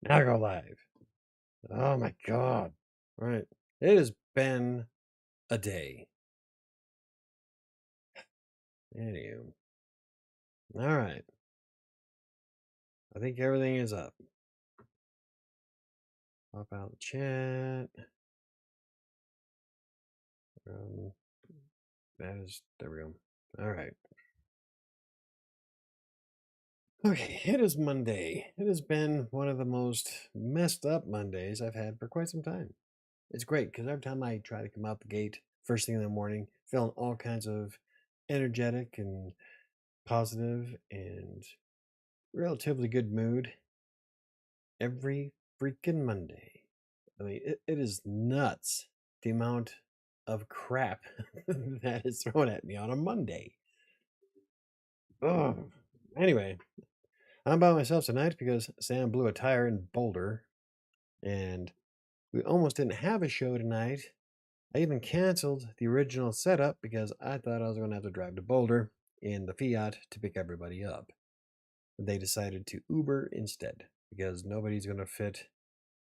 Now go live. Oh my God. All right. It has been a day. Anywho. All right. I think everything is up. Pop out the chat. There we go. All right. Okay, it is Monday. It has been one of the most messed up Mondays I've had for quite some time. It's great because every time I try to come out the gate first thing in the morning, feeling all kinds of energetic and positive and relatively good mood every freaking Monday. I mean, it is nuts the amount of crap that is thrown at me on a Monday. Ugh. Anyway, I'm by myself tonight because Sam blew a tire in Boulder and we almost didn't have a show tonight. I even canceled the original setup because I thought I was going to have to drive to Boulder in the Fiat to pick everybody up. They decided to Uber instead because nobody's going to fit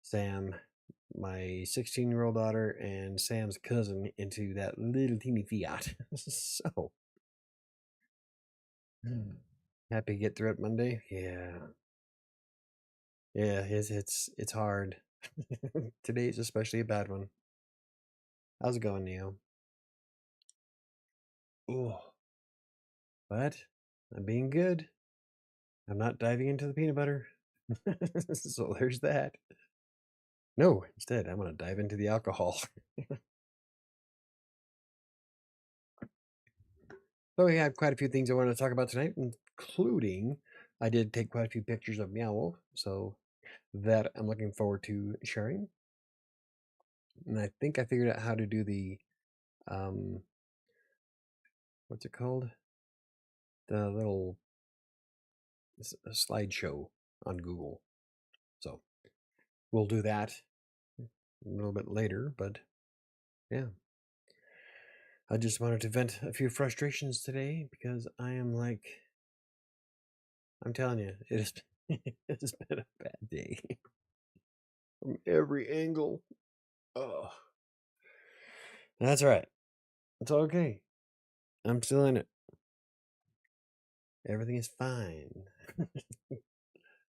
Sam, my 16-year-old daughter, and Sam's cousin into that little teeny Fiat. So happy to get through it Monday. Yeah, it's hard. Today's especially a bad one. How's it going, Neo? Oh, but I'm being good. I'm not diving into the peanut butter. So there's that. No, instead, I'm going to dive into the alcohol. So we have quite a few things I wanted to talk about tonight, including I did take quite a few pictures of Meow, so that I'm looking forward to sharing. And I think I figured out how to do the, what's it called? The little slideshow on Google. So we'll do that a little bit later, but yeah. I just wanted to vent a few frustrations today because I am like, I'm telling you, it has been a bad day from every angle. Oh, that's all right. It's okay. I'm still in it. Everything is fine.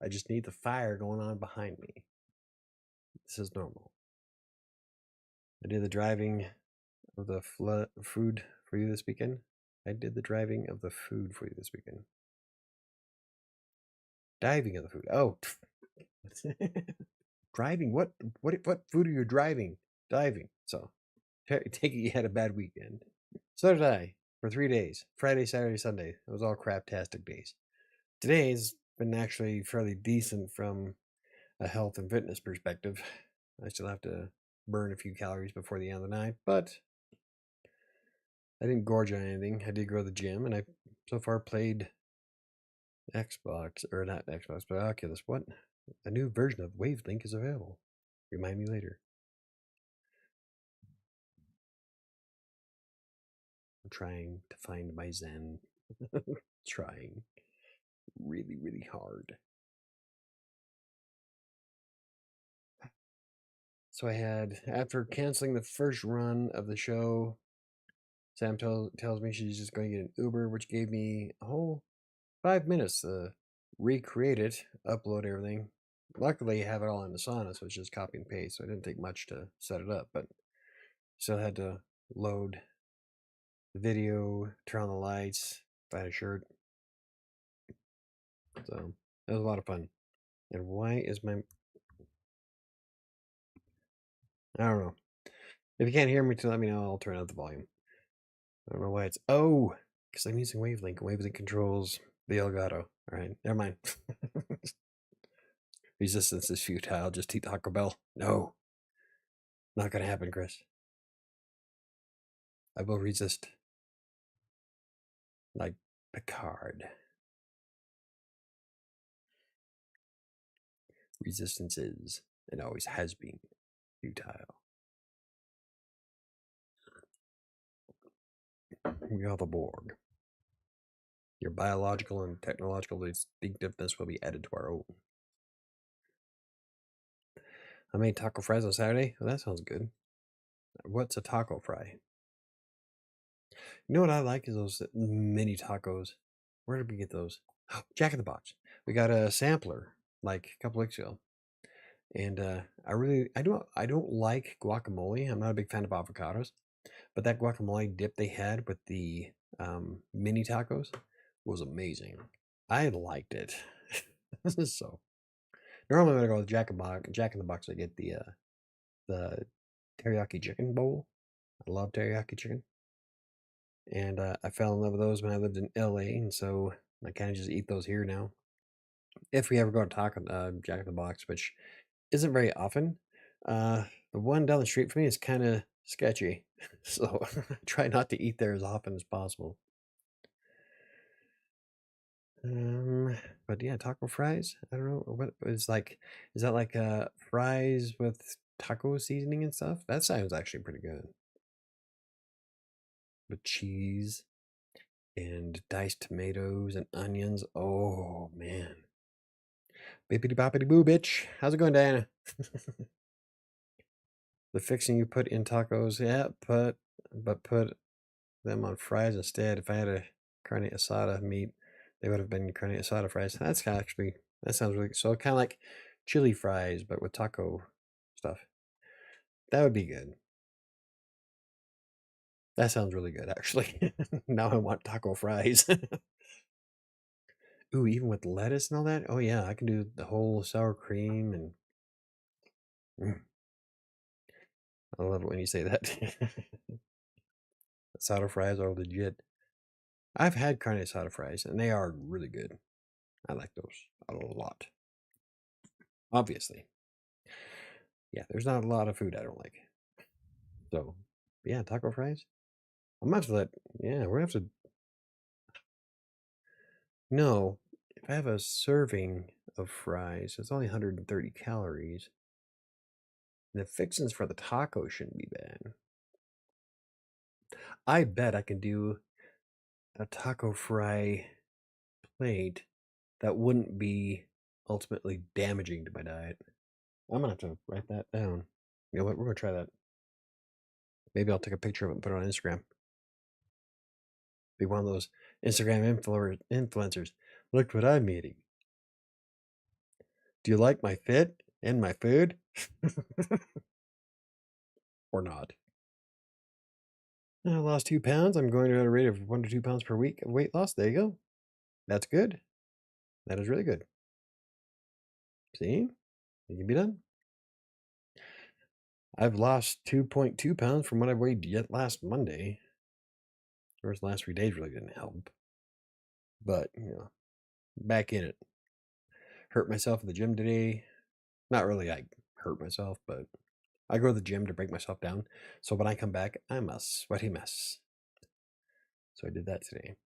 I just need the fire going on behind me. This is normal. I did the driving of the food for you this weekend. I did the driving of the food for you this weekend. Diving of the food. Oh, driving. What food are you driving? Diving. So, take it you had a bad weekend. So did I for 3 days. Friday, Saturday, Sunday. It was all craptastic days. Today's been actually fairly decent from a health and fitness perspective. I still have to burn a few calories before the end of the night, but I didn't gorge on anything. I did go to the gym, and I so far played Xbox, or not Xbox, but Oculus. What? A new version of Wavelink is available. Remind me later. I'm trying to find my Zen. Trying really, really hard. So I had, after canceling the first run of the show, Sam tells me she's just going to get an Uber, which gave me a whole 5 minutes to recreate it, upload everything. Luckily, I have it all in Asana, so it's just copy and paste, so it didn't take much to set it up, but still had to load the video, turn on the lights, buy a shirt. So it was a lot of fun. And why is my... I don't know. If you can't hear me, let me know. I'll turn out the volume. I don't know why it's... Oh! Because I'm using Wavelink. Wavelink controls the Elgato. Alright, never mind. Resistance is futile. Just eat Taco Bell. No. Not gonna happen, Chris. I will resist. Like Picard. Resistance is, and always has been, futile. We are the Borg. Your biological and technological distinctiveness will be added to our own. I made taco fries on Saturday. Well, that sounds good. What's a taco fry? You know what I like is those mini tacos. Where did we get those? Oh, Jack in the Box. We got a sampler like a couple weeks ago, and I don't like guacamole. I'm not a big fan of avocados, but that guacamole dip they had with the mini tacos was amazing. I liked it. So normally when I go with Jack in the Box, I get the teriyaki chicken bowl. I love teriyaki chicken. And I fell in love with those when I lived in LA, and so I kind of just eat those here now. If we ever go to Jack in the Box, which isn't very often, the one down the street from me is kind of sketchy, so I try not to eat there as often as possible. But yeah, taco fries. I don't know what is like. Is that like fries with taco seasoning and stuff? That sounds actually pretty good. With cheese and diced tomatoes and onions. Oh man. Bippity boppity boo, bitch. How's it going, Diana? The fixing you put in tacos, yeah, but put them on fries instead. If I had a carne asada meat, they would have been carne asada fries. That sounds really so kind of like chili fries, but with taco stuff. That would be good. That sounds really good, actually. Now I want taco fries. Ooh, even with lettuce and all that? Oh yeah, I can do the whole sour cream and I love it when you say that. Soda fries are legit. I've had carne asada fries and they are really good. I like those a lot. Obviously. Yeah, there's not a lot of food I don't like. So, yeah, taco fries. I'm gonna have to we're gonna have to, no, if I have a serving of fries, it's only 130 calories. And the fixings for the taco shouldn't be bad. I bet I can do a taco fry plate that wouldn't be ultimately damaging to my diet. I'm gonna have to write that down. You know what? We're gonna try that. Maybe I'll take a picture of it and put it on Instagram. Be one of those Instagram influencers. Look what I'm eating. Do you like my fit and my food? Or not? I lost 2 pounds. I'm going at a rate of 1 to 2 pounds per week of weight loss. There you go. That's good. That is really good. See? It can be done. I've lost 2.2 pounds from what I weighed yet last Monday. Of course, the last 3 days really didn't help. But, back in it. Hurt myself at the gym today. Not really, I hurt myself, but I go to the gym to break myself down. So when I come back, I'm a sweaty mess. So I did that today.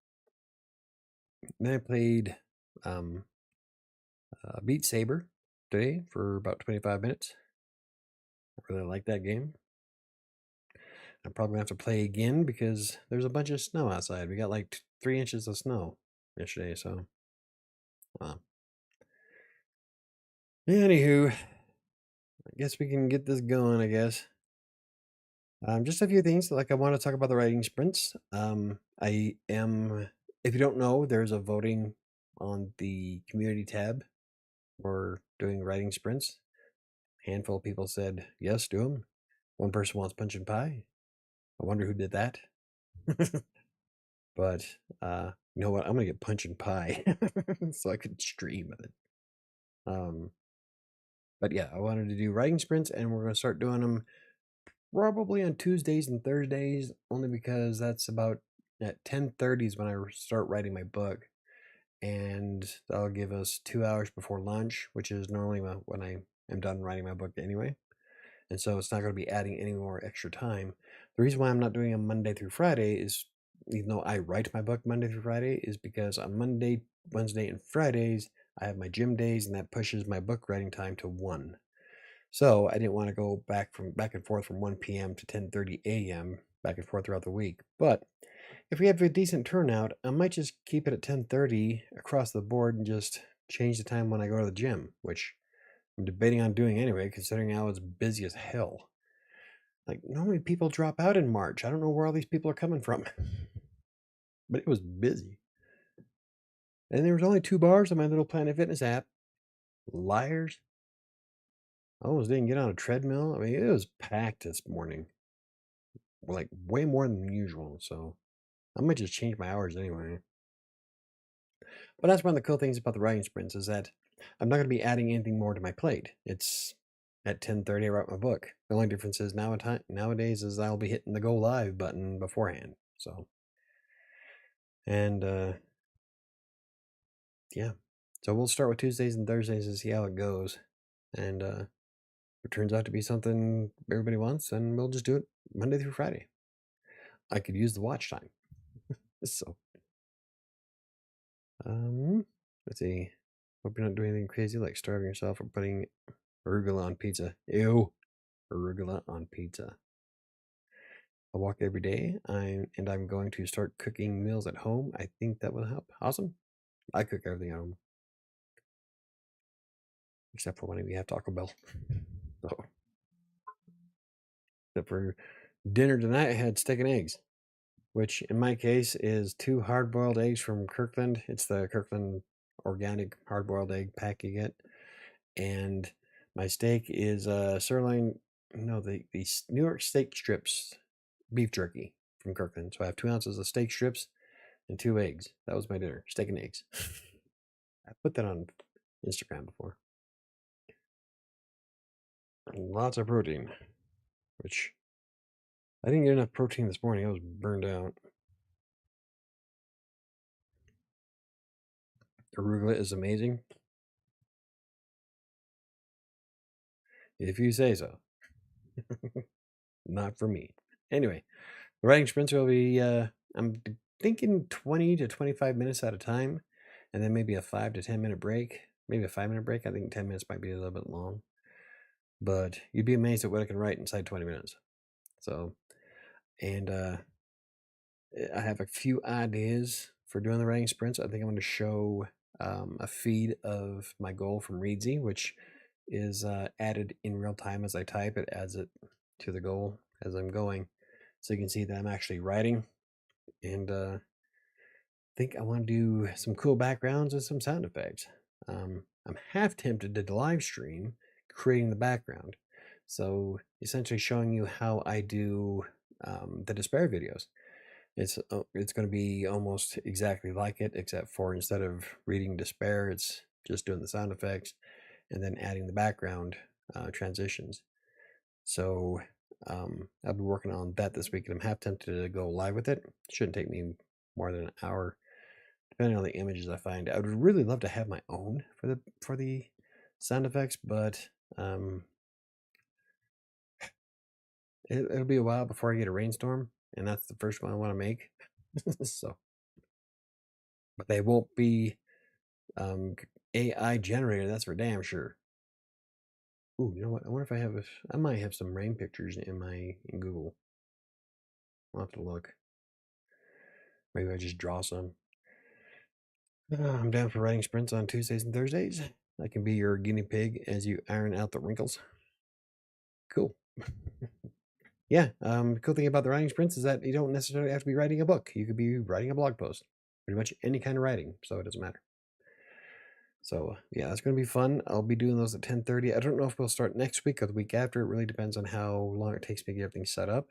Then I played Beat Saber today for about 25 minutes. I really like that game. I'm probably going to have to play again because there's a bunch of snow outside. We got like 3 inches of snow yesterday, so. Anywho, I guess we can get this going, I guess. Just a few things. Like I want to talk about the writing sprints. I am, if you don't know, there's a voting on the community tab for doing writing sprints. A handful of people said yes, do them. One person wants punch and pie. I wonder who did that. But you know what? I'm gonna get punch and pie so I could stream with it. But yeah, I wanted to do writing sprints, and we're gonna start doing them probably on Tuesdays and Thursdays, only because that's about at 10:30 is when I start writing my book, and that'll give us 2 hours before lunch, which is normally when I am done writing my book anyway. And so it's not going to be adding any more extra time. The reason why I'm not doing a Monday through Friday is, even though I write my book Monday through Friday, is because on Monday, Wednesday, and Fridays I have my gym days, and that pushes my book writing time to 1. So I didn't want to go back and forth from 1 p.m. to 10:30 a.m. back and forth throughout the week. But if we have a decent turnout, I might just keep it at 10:30 across the board and just change the time when I go to the gym, which I'm debating on doing anyway, considering how it's busy as hell. Like, normally people drop out in March. I don't know where all these people are coming from, but it was busy. And there was only 2 bars on my little Planet Fitness app. Liars. I almost didn't get on a treadmill. I mean, it was packed this morning, like way more than usual. So I might just change my hours anyway. But that's one of the cool things about the writing sprints is that I'm not going to be adding anything more to my plate. It's at 10:30 I write my book. The only difference is nowadays is I'll be hitting the go live button beforehand. So and yeah. So we'll start with Tuesdays and Thursdays and see how it goes. And if it turns out to be something everybody wants, then we'll just do it Monday through Friday. I could use the watch time. So let's see. Hope you're not doing anything crazy like starving yourself or putting arugula on pizza. Ew. Arugula on pizza. I walk every day. I'm going to start cooking meals at home. I think that will help. Awesome. I cook everything at home. Except for when we have Taco Bell. So, except for dinner tonight, I had steak and eggs, which in my case is 2 hard-boiled eggs from Kirkland. It's the Kirkland organic hard-boiled egg pack you get. And my steak is sirloin, no, the New York steak strips beef jerky from Kirkland. So I have 2 ounces of steak strips and 2 eggs. That was my dinner, steak and eggs. I put that on Instagram before. And lots of protein, which I didn't get enough protein this morning. I was burned out. Arugula is amazing. If you say so. Not for me. Anyway, the writing sprints will be, I'm thinking 20 to 25 minutes at a time, and then maybe a 5 to 10 minute break. Maybe a 5-minute break. I think 10 minutes might be a little bit long. But you'd be amazed at what I can write inside 20 minutes. So, and I have a few ideas for doing the writing sprints. I think I'm going to show a feed of my goal from Readsy, which is added in real time as I type. It adds it to the goal as I'm going. So you can see that I'm actually writing. And I think I want to do some cool backgrounds and some sound effects. I'm half tempted to live stream creating the background. So essentially showing you how I do the despair videos. It's going to be almost exactly like it, except for instead of reading despair, it's just doing the sound effects and then adding the background transitions. So I'll be working on that this week, and I'm half tempted to go live with it. Shouldn't take me more than an hour, depending on the images I find. I would really love to have my own for the sound effects, but it'll be a while before I get a rainstorm, and that's the first one I want to make. So, but they won't be AI generated. That's for damn sure. Ooh, you know what? I wonder if I might have some rain pictures in Google. I'll have to look. Maybe I just draw some. I'm down for writing sprints on Tuesdays and Thursdays. I can be your guinea pig as you iron out the wrinkles. Cool. Yeah, the cool thing about the writing sprints is that you don't necessarily have to be writing a book. You could be writing a blog post. Pretty much any kind of writing, so it doesn't matter. So yeah, that's going to be fun. I'll be doing those at 10:30. I don't know if we'll start next week or the week after. It really depends on how long it takes me to get everything set up.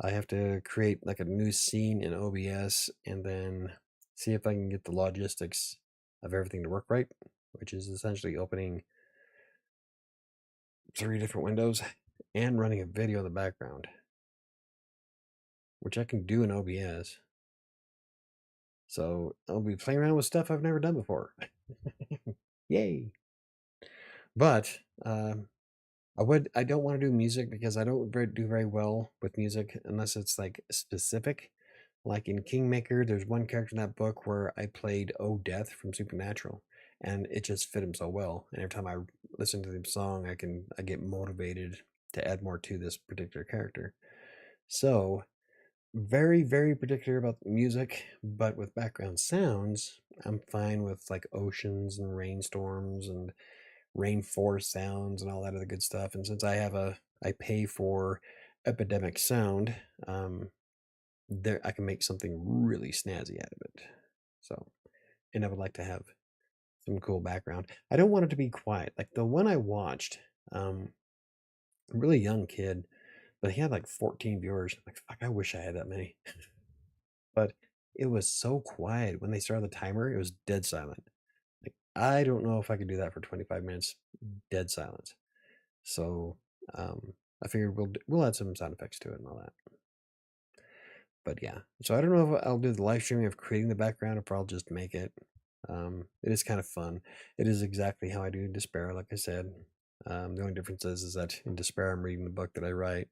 I have to create like a new scene in OBS and then see if I can get the logistics of everything to work right, which is essentially opening 3 different windows and running a video in the background, which I can do in OBS. So I'll be playing around with stuff I've never done before. Yay! But I don't want to do music because I don't do very well with music unless it's like specific. Like in Kingmaker, there's one character in that book where I played Oh Death from Supernatural, and it just fit him so well. And every time I listen to the song, I get motivated to add more to this particular character. So very, very particular about music, but with background sounds, I'm fine with like oceans and rainstorms and rainforest sounds and all that other good stuff. And since I pay for epidemic sound, there I can make something really snazzy out of it. So, and I would like to have some cool background. I don't want it to be quiet. Like the one I watched, a really young kid, but he had like 14 viewers. I'm like, fuck, I wish I had that many. But it was so quiet when they started the timer. It was dead silent. Like I don't know if I could do that for 25 minutes, dead silence. So I figured we'll add some sound effects to it and all that. But yeah, so I don't know if I'll do the live streaming of creating the background or if I'll just make it. It is kind of fun. It is exactly how I do in Despair, like I said. The only difference is that in Despair I'm reading the book that I write.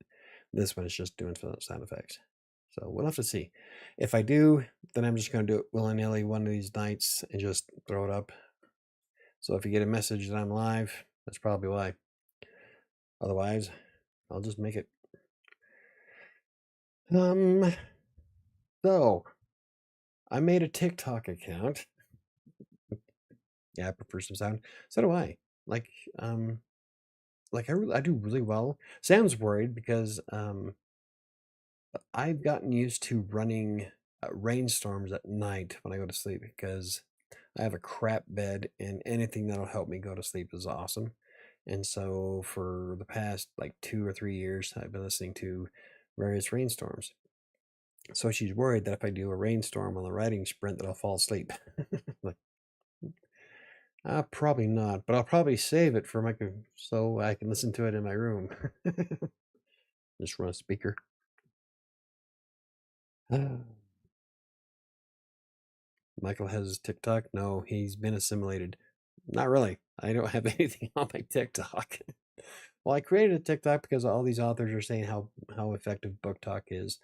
This one is just doing sound effects. So we'll have to see. If I do, then I'm just going to do it willy-nilly one of these nights and just throw it up. So if you get a message that I'm live, that's probably why. Otherwise, I'll just make it. So I made a TikTok account. Yeah, I prefer some sound. So do I. Like, I do really well. Sam's worried because I've gotten used to running rainstorms at night when I go to sleep because I have a crap bed and anything that'll help me go to sleep is awesome. And so for the past like 2 or 3 years, I've been listening to various rainstorms. So she's worried that if I do a rainstorm on the writing sprint that I'll fall asleep. Like, probably not, but I'll probably save it for so I can listen to it in my room. Just run a speaker. Michael has TikTok. No, he's been assimilated. Not really. I don't have anything on my TikTok. Well, I created a TikTok because all these authors are saying how effective book talk is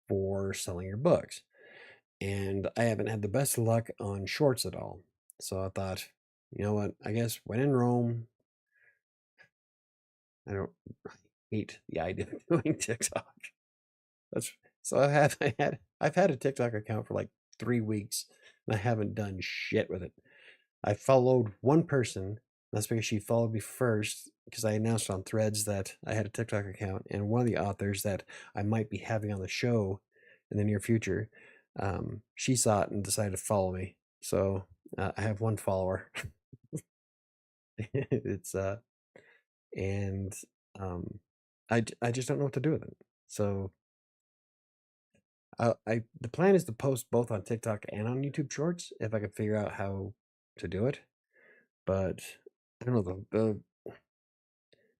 for selling your books. And I haven't had the best luck on shorts at all. So I thought, you know what? I guess when in Rome, I don't hate the idea of doing TikTok. That's so I've had a TikTok account for like 3 weeks and I haven't done shit with it. I followed one person. That's because she followed me first because I announced on Threads that I had a TikTok account, and one of the authors that I might be having on the show in the near future, she saw it and decided to follow me. So I have one follower. It's and um, I just don't know what to do with it. So the plan is to post both on TikTok and on YouTube Shorts if I could figure out how to do it. But I don't know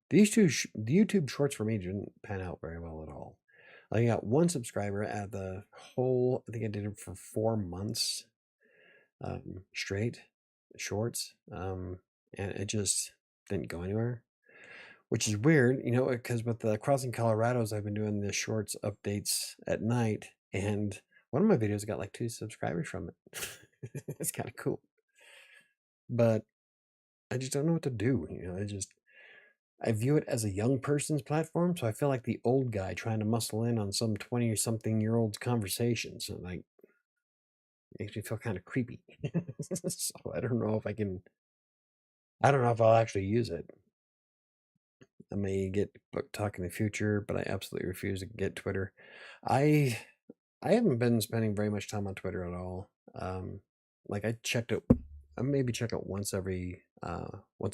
the YouTube Shorts for me didn't pan out very well at all. I got one subscriber at the whole. I think I did it for 4 months straight, shorts, and it just didn't go anywhere, which is weird, because with the Crossing Colorados, I've been doing the shorts updates at night, and one of my videos got like 2 subscribers from it. It's kind of cool, but I just don't know what to do. I view it as a young person's platform, so I feel like the old guy trying to muscle in on some 20 or something year old's conversations. And like, makes me feel kind of creepy. So I don't know if I don't know if I'll actually use it. I may get book talk in the future, but I absolutely refuse to get Twitter. I I haven't been spending very much time on Twitter at all. Like I maybe check it once a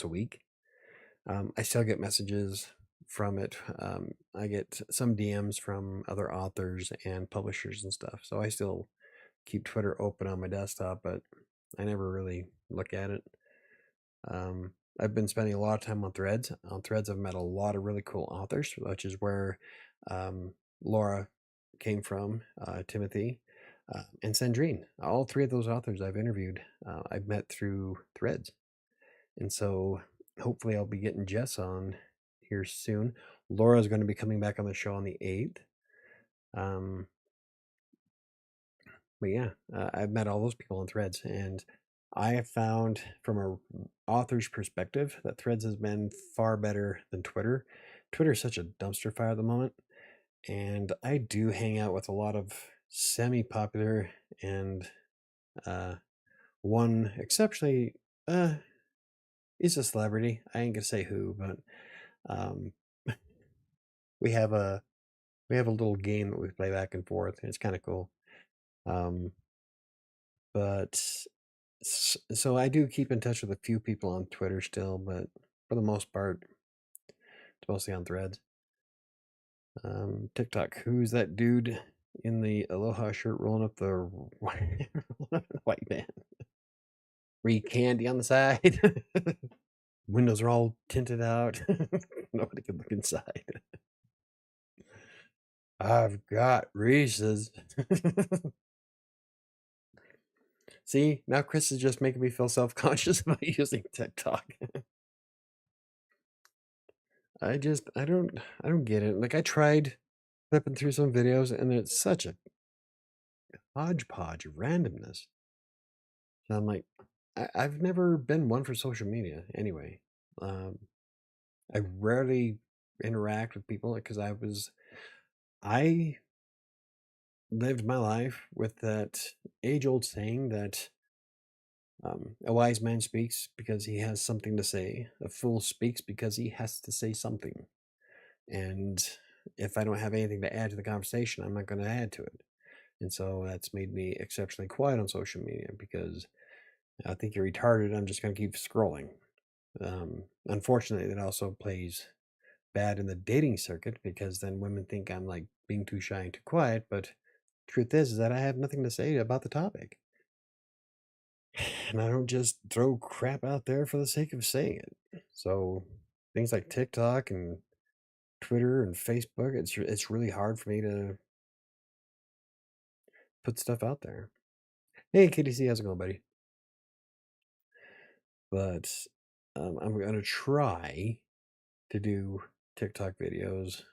week. I still get messages from it. I get some DMs from other authors and publishers and stuff. So I still keep Twitter open on my desktop, but I never really look at it. I've been spending a lot of time on Threads. On Threads, I've met a lot of really cool authors, which is where Laura came from, Timothy, and Sandrine. All three of those authors I've interviewed, I've met through Threads. And so hopefully I'll be getting Jess on here soon. Laura's going to be coming back on the show on the 8th. But yeah, I've met all those people on Threads, and I have found from a author's perspective that Threads has been far better than Twitter. Twitter is such a dumpster fire at the moment, And I do hang out with a lot of semi-popular and uh, one exceptionally is a celebrity. I ain't gonna say who, but um, we have a little game that we play back and forth. And it's kind of cool. Um, but so I do keep in touch with a few people on Twitter still, but for the most part, it's mostly on Threads. TikTok. Who's that dude in the Aloha shirt rolling up the white van? Read candy on the side. Windows are all tinted out. Nobody can look inside. I've got Reese's. See, now Chris is just making me feel self-conscious about using TikTok. I don't get it. Like I tried flipping through some videos and it's such a hodgepodge of randomness. So I'm like, I've never been one for social media anyway. Um, I rarely interact with people because I lived my life with that age old saying that a wise man speaks because he has something to say, a fool speaks because he has to say something. And if I don't have anything to add to the conversation, I'm not going to add to it. And so that's made me exceptionally quiet on social media because I think you're retarded. I'm just going to keep scrolling. Unfortunately, that also plays bad in the dating circuit because then women think I'm like being too shy and too quiet. But truth is that I have nothing to say about the topic. And I don't just throw crap out there for the sake of saying it. So things like TikTok and Twitter and Facebook, it's really hard for me to put stuff out there. Hey, KDC, how's it going, buddy? But I'm gonna try to do TikTok videos.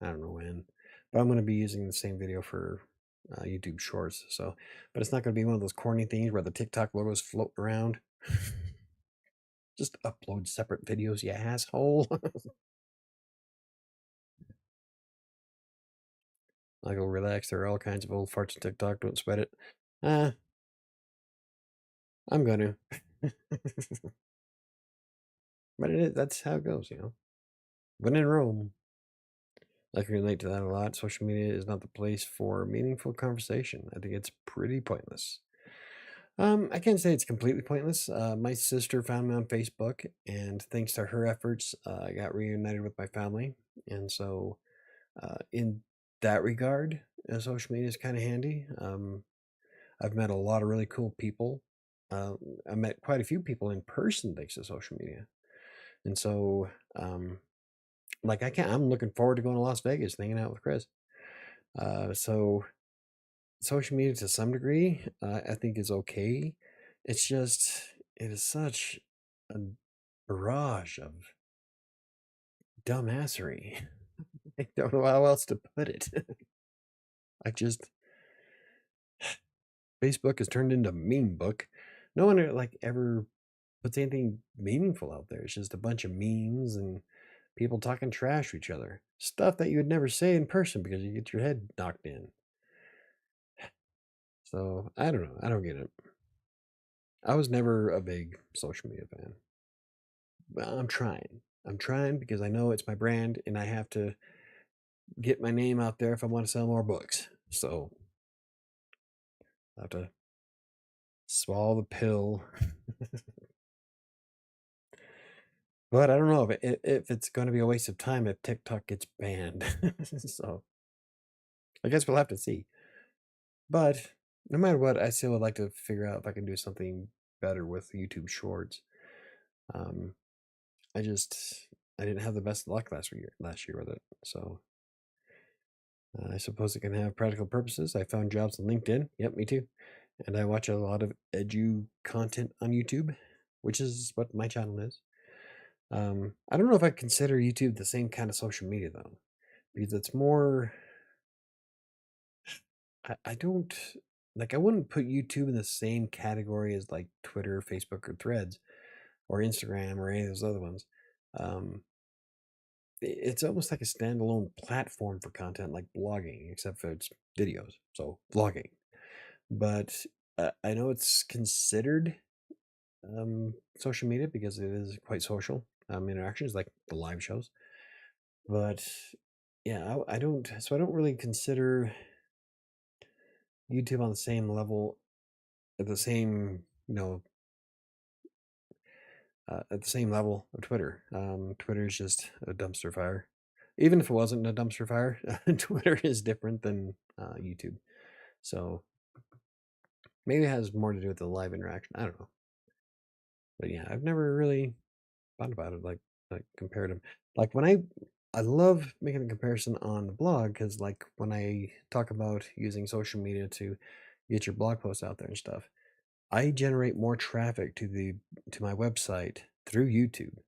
I don't know when, but I'm gonna be using the same video for YouTube Shorts. So, but it's not gonna be one of those corny things where the TikTok logos float around. Just upload separate videos, you asshole. I go relax. There are all kinds of old farts on TikTok. Don't sweat it. Uh, I'm gonna. But that's how it goes, you know. When in Rome, I can relate to that a lot. Social media is not the place for meaningful conversation. I think it's pretty pointless. I can't say it's completely pointless. My sister found me on Facebook, and thanks to her efforts, I got reunited with my family. And so, in that regard, social media is kind of handy. I've met a lot of really cool people. Uh, I met quite a few people in person thanks to social media. And so, like I'm looking forward to going to Las Vegas and hanging out with Chris. So social media to some degree, I think is okay. It's just, it is such a barrage of dumbassery. I don't know how else to put it. I just, Facebook has turned into meme book. No one like ever puts anything meaningful out there. It's just a bunch of memes and people talking trash to each other. Stuff that you would never say in person because you get your head knocked in. So I don't know. I don't get it. I was never a big social media fan. But I'm trying. I'm trying because I know it's my brand and I have to get my name out there if I want to sell more books. So I have to swallow the pill. But I don't know if it's going to be a waste of time if TikTok gets banned. So I guess we'll have to see. But no matter what, I still would like to figure out if I can do something better with YouTube Shorts. Um, I didn't have the best luck last year with it. So I suppose it can have practical purposes. I found jobs on LinkedIn. Yep, me too. And I watch a lot of edu content on YouTube, which is what my channel is. I don't know if I consider YouTube the same kind of social media though, because it's more. I don't like. I wouldn't put YouTube in the same category as like Twitter, Facebook, or Threads, or Instagram, or any of those other ones. Um, it's almost like a standalone platform for content like blogging, except for it's videos. So vlogging. But I know it's considered social media because it is quite social interactions like the live shows. But yeah, I don't. So I don't really consider YouTube on the same level, at the same at the same level of Twitter. Twitter is just a dumpster fire. Even if it wasn't a dumpster fire, Twitter is different than YouTube. So maybe it has more to do with the live interaction. I don't know. But yeah, I've never really thought about it like compared them. Like when I love making a comparison on the blog because like when I talk about using social media to get your blog posts out there and stuff, I generate more traffic to my website through YouTube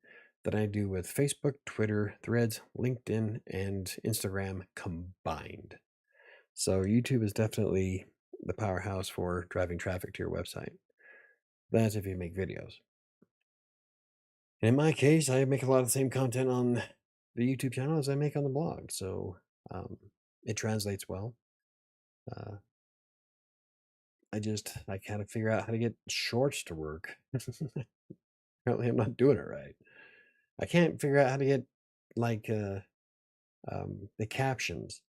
than I do with Facebook, Twitter, Threads, LinkedIn, and Instagram combined. So YouTube is definitely the powerhouse for driving traffic to your website. That's if you make videos. In my case, I make a lot of the same content on the YouTube channel as I make on the blog, so um, it translates well. Uh, I kind of figure out how to get shorts to work. Apparently, I'm not doing it right. I can't figure out how to get like the captions.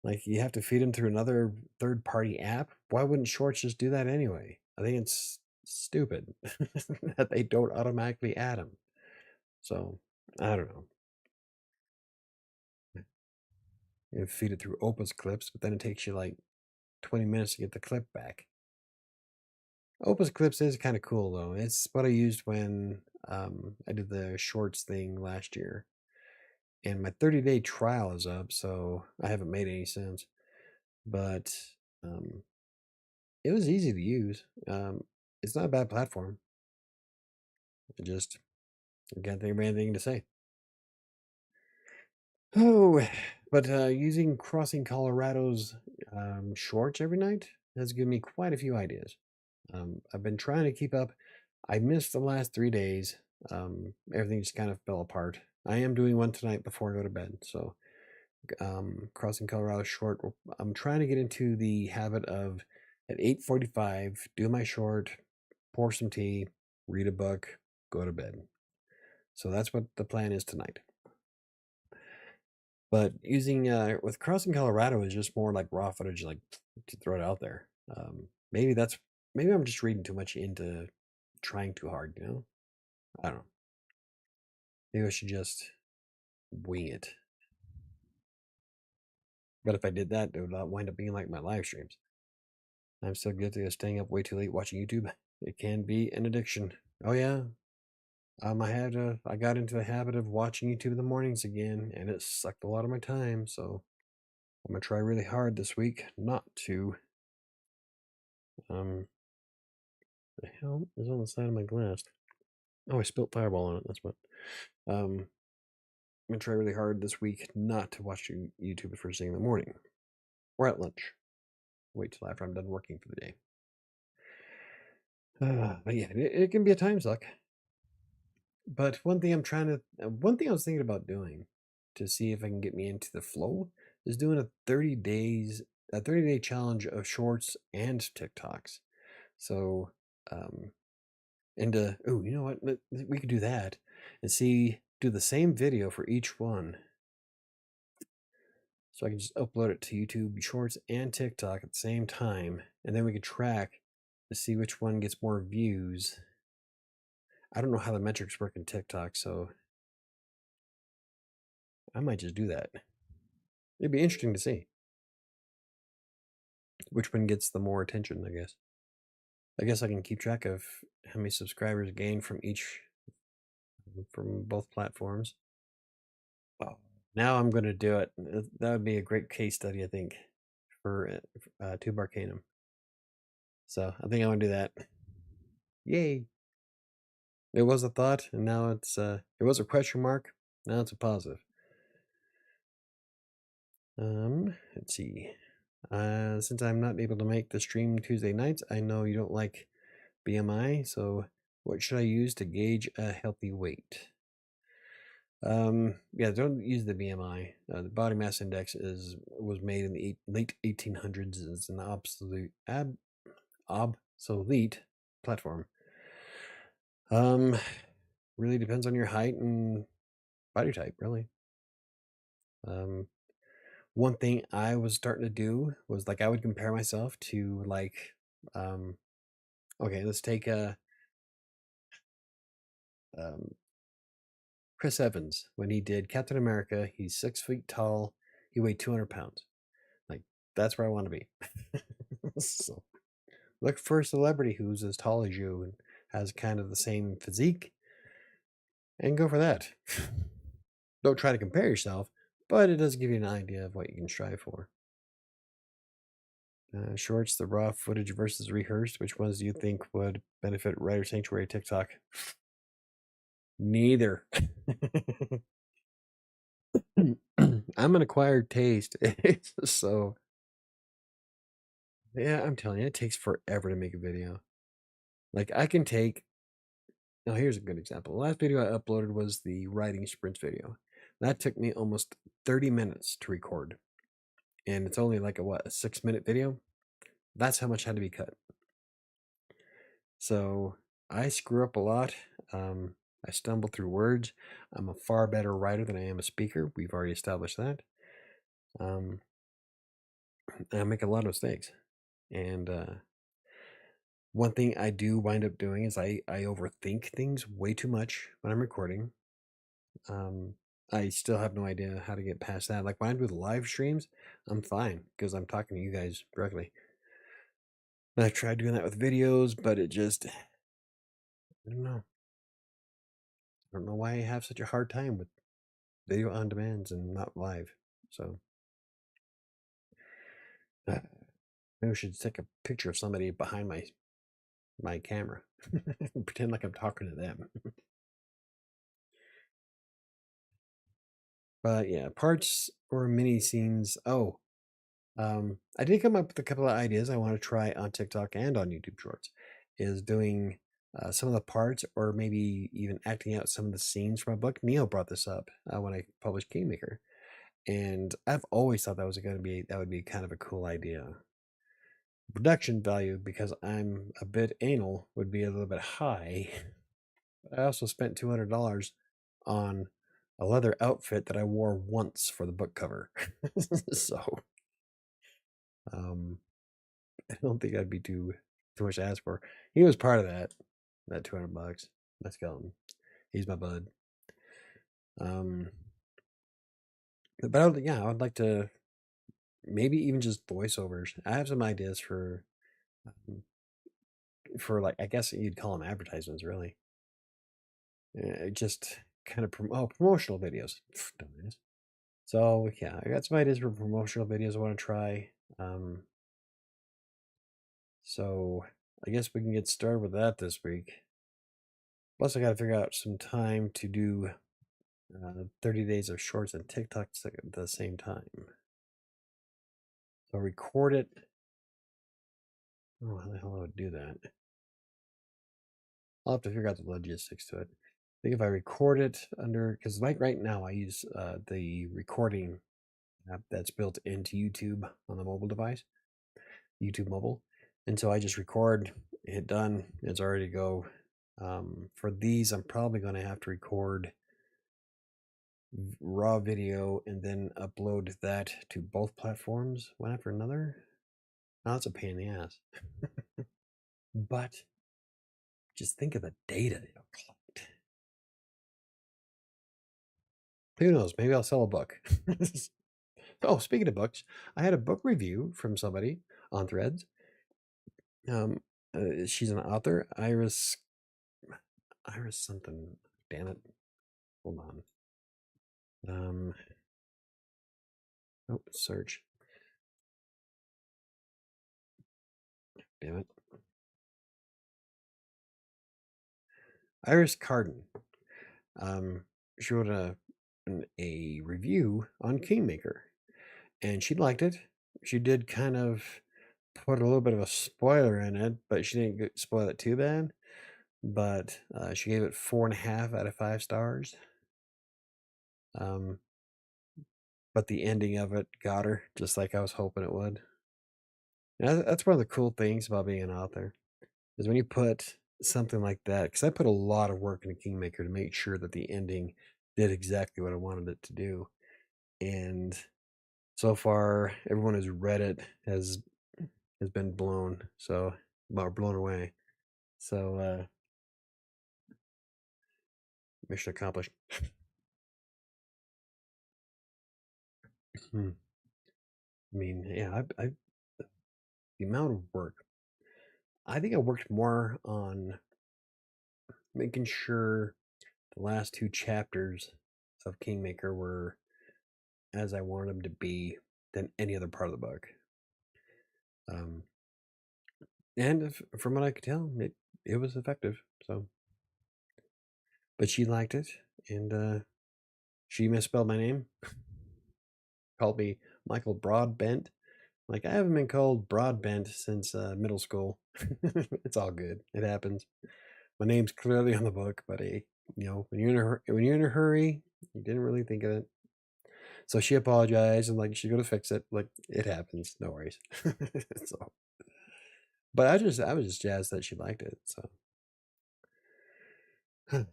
Like you have to feed them through another third-party app. Why wouldn't Shorts just do that anyway? I think it's stupid that they don't automatically add them. So I don't know. You feed it through Opus clips, but then it takes you like 20 minutes to get the clip back. Opus clips is kind of cool though. It's what I used when I did the shorts thing last year. And my 30-day trial is up, so I haven't made any since. But um, it was easy to use. It's not a bad platform. I can't think of anything to say. Oh, but using Crossing Colorado's shorts every night has given me quite a few ideas. I've been trying to keep up. I missed the last 3 days. Everything just kind of fell apart. I am doing one tonight before I go to bed. So, Crossing Colorado short. I'm trying to get into the habit of at 8:45, do my short, pour some tea, read a book, go to bed. So that's what the plan is tonight. But using with Crossing Colorado is just more like raw footage, like to throw it out there. Maybe that's maybe I'm just reading too much into trying too hard, you know? I don't know. Maybe I should just wing it. But if I did that, it would wind up being like my live streams. I'm so guilty of staying up way too late watching YouTube. It can be an addiction. Oh yeah. I got into the habit of watching YouTube in the mornings again, and it sucked a lot of my time, so I'm gonna try really hard this week not to. Um the hell is on the side of my glass? Oh, I spilled Fireball on it, that's what. I'm gonna try really hard this week not to watch YouTube first thing in the morning. Or at lunch. Wait till after I'm done working for the day. But yeah, it can be a time suck. But one thing I was thinking about doing to see if I can get me into the flow is doing a 30-day challenge of shorts and TikToks. So, oh, you know what? We could do that and do the same video for each one. So I can just upload it to YouTube Shorts and TikTok at the same time, and then we could track to see which one gets more views. I don't know how the metrics work in TikTok, so I might just do that. It'd be interesting to see which one gets the more attention, I guess. I guess I can keep track of how many subscribers gained from both platforms. Well, now I'm going to do it. That would be a great case study, I think, for Tube Arcanum. So I think I want to do that. Yay! It was a thought, and now it was a question mark. Now it's a positive. Let's see. Since I'm not able to make the stream Tuesday nights, I know you don't like BMI, so what should I use to gauge a healthy weight? Yeah, don't use the BMI. The body mass index was made in the late 1800s. It's an obsolete platform. Really depends on your height and body type, really. One thing I was starting to do was like I would compare myself to like, okay, let's take um, Chris Evans when he did Captain America. He's 6 feet tall. He weighed 200 pounds. Like that's where I want to be. So look for a celebrity who's as tall as you and has kind of the same physique, and go for that. Don't try to compare yourself, but it does give you an idea of what you can strive for. Shorts, the raw footage versus rehearsed. Which ones do you think would benefit WriterSanctuary TikTok? Neither. I'm an acquired taste. So, yeah, I'm telling you, it takes forever to make a video. Like, I can take. Now, here's a good example. The last video I uploaded was the writing sprints video. That took me almost 30 minutes to record. And it's only like a 6-minute video? That's how much had to be cut. So I screw up a lot. I stumble through words. I'm a far better writer than I am a speaker. We've already established that. I make a lot of mistakes. And one thing I do wind up doing is I overthink things way too much when I'm recording. I still have no idea how to get past that. Like when I do the live streams, I'm fine because I'm talking to you guys directly. And I tried doing that with videos, but it just, I don't know. I don't know why I have such a hard time with video on demands and not live. So maybe we should take a picture of somebody behind my camera, pretend like I'm talking to them. But yeah, parts or mini scenes. Oh, I did come up with a couple of ideas I want to try on TikTok and on YouTube Shorts. Is doing some of the parts, or maybe even acting out some of the scenes from a book. Neil brought this up when I published Kingmaker, and I've always thought that would be kind of a cool idea. Production value, because I'm a bit anal, would be a little bit high. I also spent $200 on a leather outfit that I wore once for the book cover. So I don't think I'd be too much to ask for. He was part of that $200. Let's go. He's my bud. But I would like to maybe even just voiceovers. I have some ideas for like, I guess you'd call them advertisements, really. Just kind of promotional videos. Dumbass. So yeah, I got some ideas for promotional videos I want to try. So I guess we can get started with that this week. Plus, I got to figure out some time to do 30 days of shorts and TikToks at the same time. So record it. Oh, how the hell I would do that? I'll have to figure out the logistics to it. I think if I record it under, because like right now I use the recording app that's built into YouTube on the mobile device, YouTube mobile. And so I just record, hit done, it's already to go. For these, I'm probably going to have to record raw video and then upload that to both platforms one after another. Now that's a pain in the ass. But just think of the data it'll collect. Who knows? Maybe I'll sell a book. Oh, speaking of books, I had a book review from somebody on Threads. She's an author, Iris something. Damn it. Hold on. Oh, search. Damn it. Iris Carden. She wrote a review on Kingmaker, and she liked it. She did kind of put a little bit of a spoiler in it, but she didn't spoil it too bad. But she gave it 4.5 out of 5 stars. But the ending of it got her just like I was hoping it would. That's one of the cool things about being an author is when you put something like that, because I put a lot of work into Kingmaker to make sure that the ending did exactly what I wanted it to do. And so far, everyone who's read it has been blown away. So mission accomplished. I mean, yeah, the amount of work. I think I worked more on making sure the last two chapters of Kingmaker were as I wanted them to be than any other part of the book. And from what I could tell, it was effective. So, but she liked it, and she misspelled my name, called me Michael Broadbent. Like, I haven't been called Broadbent since middle school. It's all good. It happens. My name's clearly on the book, but when you're in a hurry, you didn't really think of it. So she apologized and like she's gonna fix it. Like, it happens. No worries. So, but I was just jazzed that she liked it. So,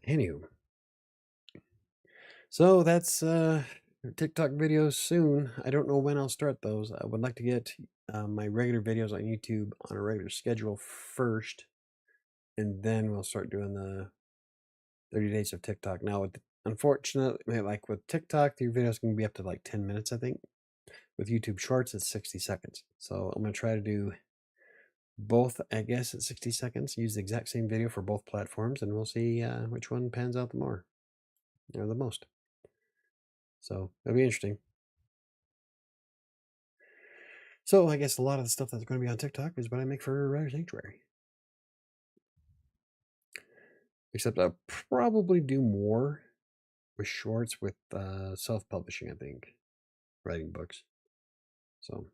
anywho, so that's TikTok videos soon. I don't know when I'll start those. I would like to get my regular videos on YouTube on a regular schedule first, and then we'll start doing the 30 days of TikTok. Now, unfortunately, like with TikTok, your videos can be up to like 10 minutes, I think. With YouTube Shorts, it's 60 seconds. So I'm going to try to do both, I guess, at 60 seconds. Use the exact same video for both platforms, and we'll see which one pans out the more or the most. So it'll be interesting. So I guess a lot of the stuff that's going to be on TikTok is what I make for WriterSanctuary. Except I'll probably do more with shorts with self-publishing, I think. Writing books. So,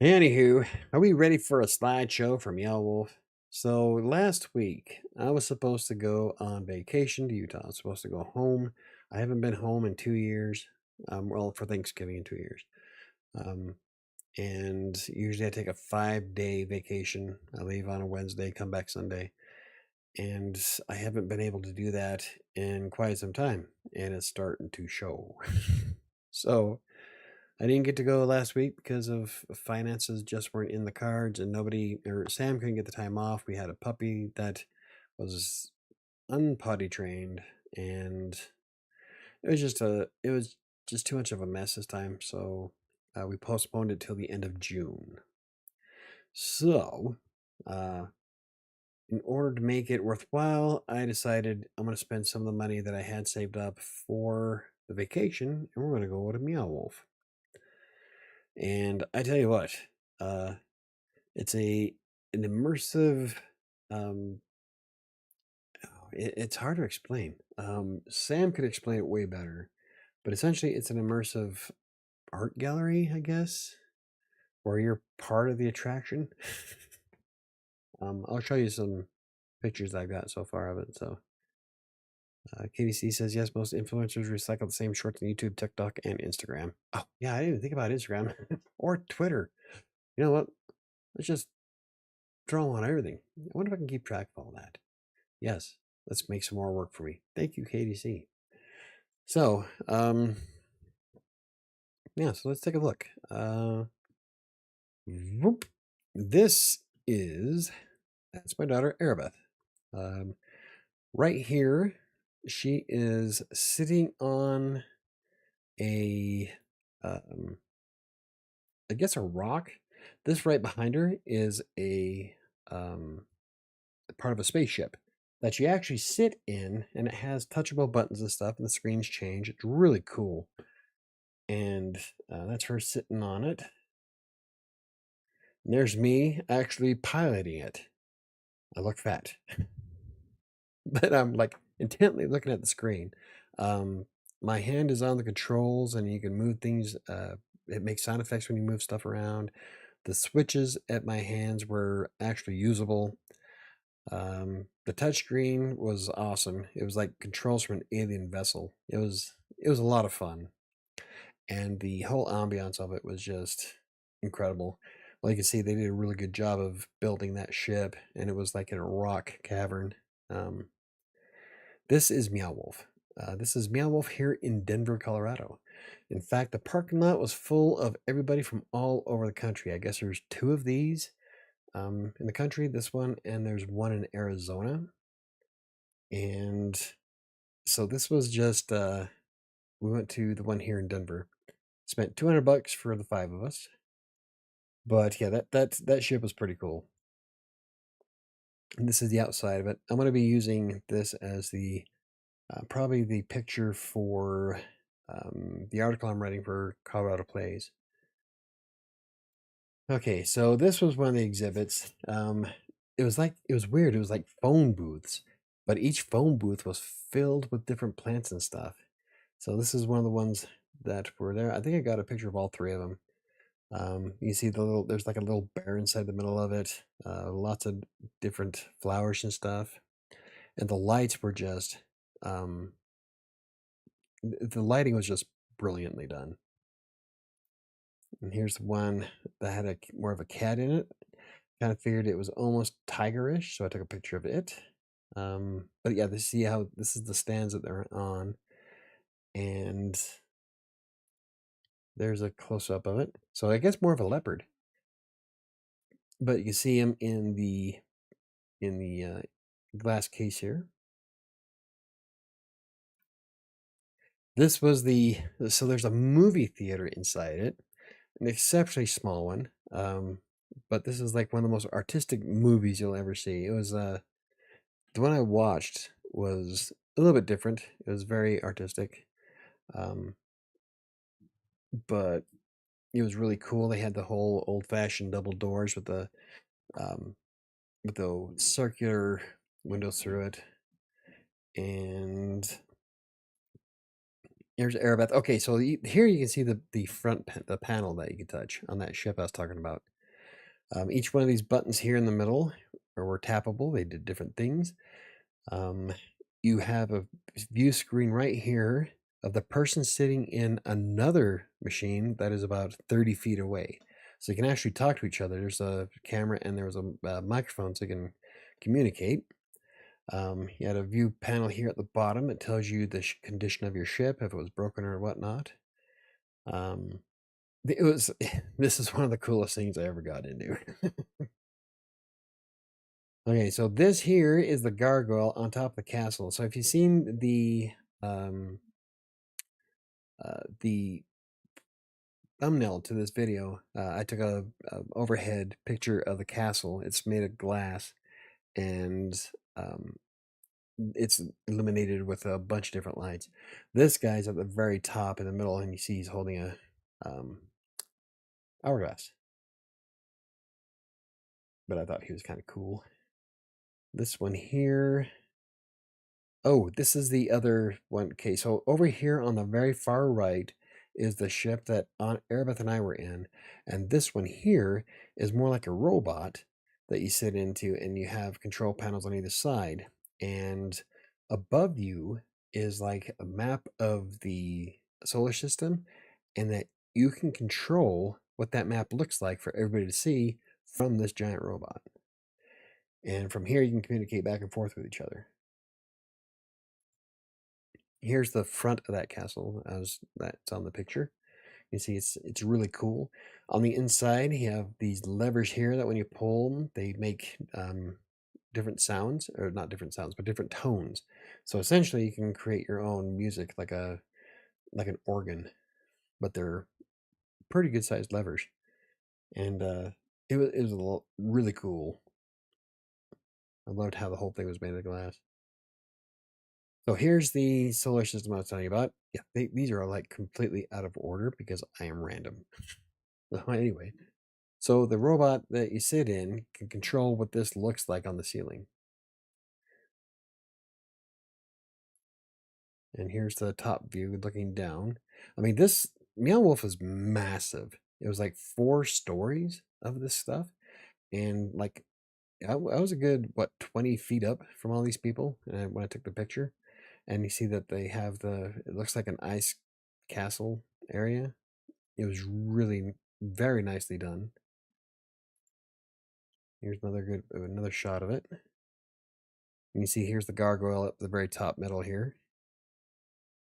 anywho, are we ready for a slideshow from Meow? So last week, I was supposed to go on vacation to Utah. I was supposed to go home. I haven't been home in 2 years. Well, for Thanksgiving in 2 years. And usually I take a 5-day vacation. I leave on a Wednesday, come back Sunday. And I haven't been able to do that in quite some time. And it's starting to show. So I didn't get to go last week because of finances just weren't in the cards, and Sam couldn't get the time off. We had a puppy that was unpotty trained, and it was just too much of a mess this time. So we postponed it till the end of June. So, in order to make it worthwhile, I decided I'm going to spend some of the money that I had saved up for the vacation, and we're going to go to Meow Wolf. And I tell you what, it's an immersive. It's hard to explain. Sam could explain it way better, but essentially, it's an immersive art gallery, I guess, where you're part of the attraction. I'll show you some pictures I've got so far of it. So, KDC says yes. Most influencers recycle the same shorts on YouTube, TikTok, and Instagram. Oh yeah, I didn't even think about Instagram or Twitter. You know what? Let's just draw on everything. I wonder if I can keep track of all that. Yes, let's make some more work for me. Thank you, KDC. So, yeah, so let's take a look. This that's my daughter, Arabeth. Right here, she is sitting on I guess a rock. This right behind her is a part of a spaceship that you actually sit in, and it has touchable buttons and stuff, and the screens change. It's really cool. And that's her sitting on it. And there's me actually piloting it. I look fat, but I'm like intently looking at the screen. My hand is on the controls, and you can move things. It makes sound effects when you move stuff around. The switches at my hands were actually usable. The touchscreen was awesome. It was like controls from an alien vessel. It was a lot of fun, and the whole ambiance of it was just incredible. Well, you can see they did a really good job of building that ship, and it was like in a rock cavern. Um, this is Meow Wolf. This is Meow Wolf here in Denver, Colorado. In fact, the parking lot was full of everybody from all over the country. I guess there's two of these in the country, this one, and there's one in Arizona. And so this was just, we went to the one here in Denver. Spent $200 for the five of us. But yeah, that ship was pretty cool. And this is the outside of it. I'm going to be using this as the probably the picture for the article I'm writing for Colorado Plays. Okay, so this was one of the exhibits. It was weird. It was like phone booths, but each phone booth was filled with different plants and stuff. So this is one of the ones that were there. I think I got a picture of all three of them. You see there's like a little bear inside the middle of it. Lots of different flowers and stuff, and the lights were just, um, the lighting was just brilliantly done. And here's one that had more of a cat in it. Kind of figured it was almost tigerish, so I took a picture of it. But yeah, see how this is the stands that they're on, and there's a close up of it. So I guess more of a leopard, but you see him in the glass case here. This was so there's a movie theater inside it, an exceptionally small one. But this is like one of the most artistic movies you'll ever see. It was the one I watched was a little bit different. It was very artistic, um, but it was really cool. They had the whole old-fashioned double doors um, with the circular windows through it, and here's Arabeth. Okay, so here you can see the front the panel that you can touch on that ship I was talking about. Each one of these buttons here in the middle were tappable. They did different things. Um, you have a view screen right here of the person sitting in another machine that is about 30 feet away. So you can actually talk to each other. There's a camera and there's a microphone so you can communicate. You had a view panel here at the bottom. It tells you the condition of your ship, if it was broken or whatnot. Um, it was, this is one of the coolest things I ever got into. Okay, so this here is the gargoyle on top of the castle. So if you've seen um, the thumbnail to this video, I took a overhead picture of the castle. It's made of glass, and um, it's illuminated with a bunch of different lights. This guy's at the very top in the middle, and you see he's holding a hourglass. But I thought he was kind of cool. This one here. Oh, this is the other one. Okay, so over here on the very far right is the ship that Erebeth and I were in. And this one here is more like a robot that you sit into, and you have control panels on either side. And above you is like a map of the solar system, and that you can control what that map looks like for everybody to see from this giant robot. And from here, you can communicate back and forth with each other. Here's the front of that castle as that's on the picture. You see it's really cool. On the inside, you have these levers here that when you pull them, they make different sounds, or not different sounds, but different tones. So essentially, you can create your own music like an organ, but they're pretty good sized levers, and it was really cool. I loved how the whole thing was made of glass. So here's the solar system I was telling you about. Yeah, these are all like completely out of order because I am random. So anyway, so the robot that you sit in can control what this looks like on the ceiling. And here's the top view looking down. I mean, this Meow Wolf is massive. It was like 4 stories of this stuff. And like I was a good, what, 20 feet up from all these people when I took the picture. And you see that they have it looks like an ice castle area. It was really very nicely done. Here's another shot of it. And you see here's the gargoyle at the very top middle here.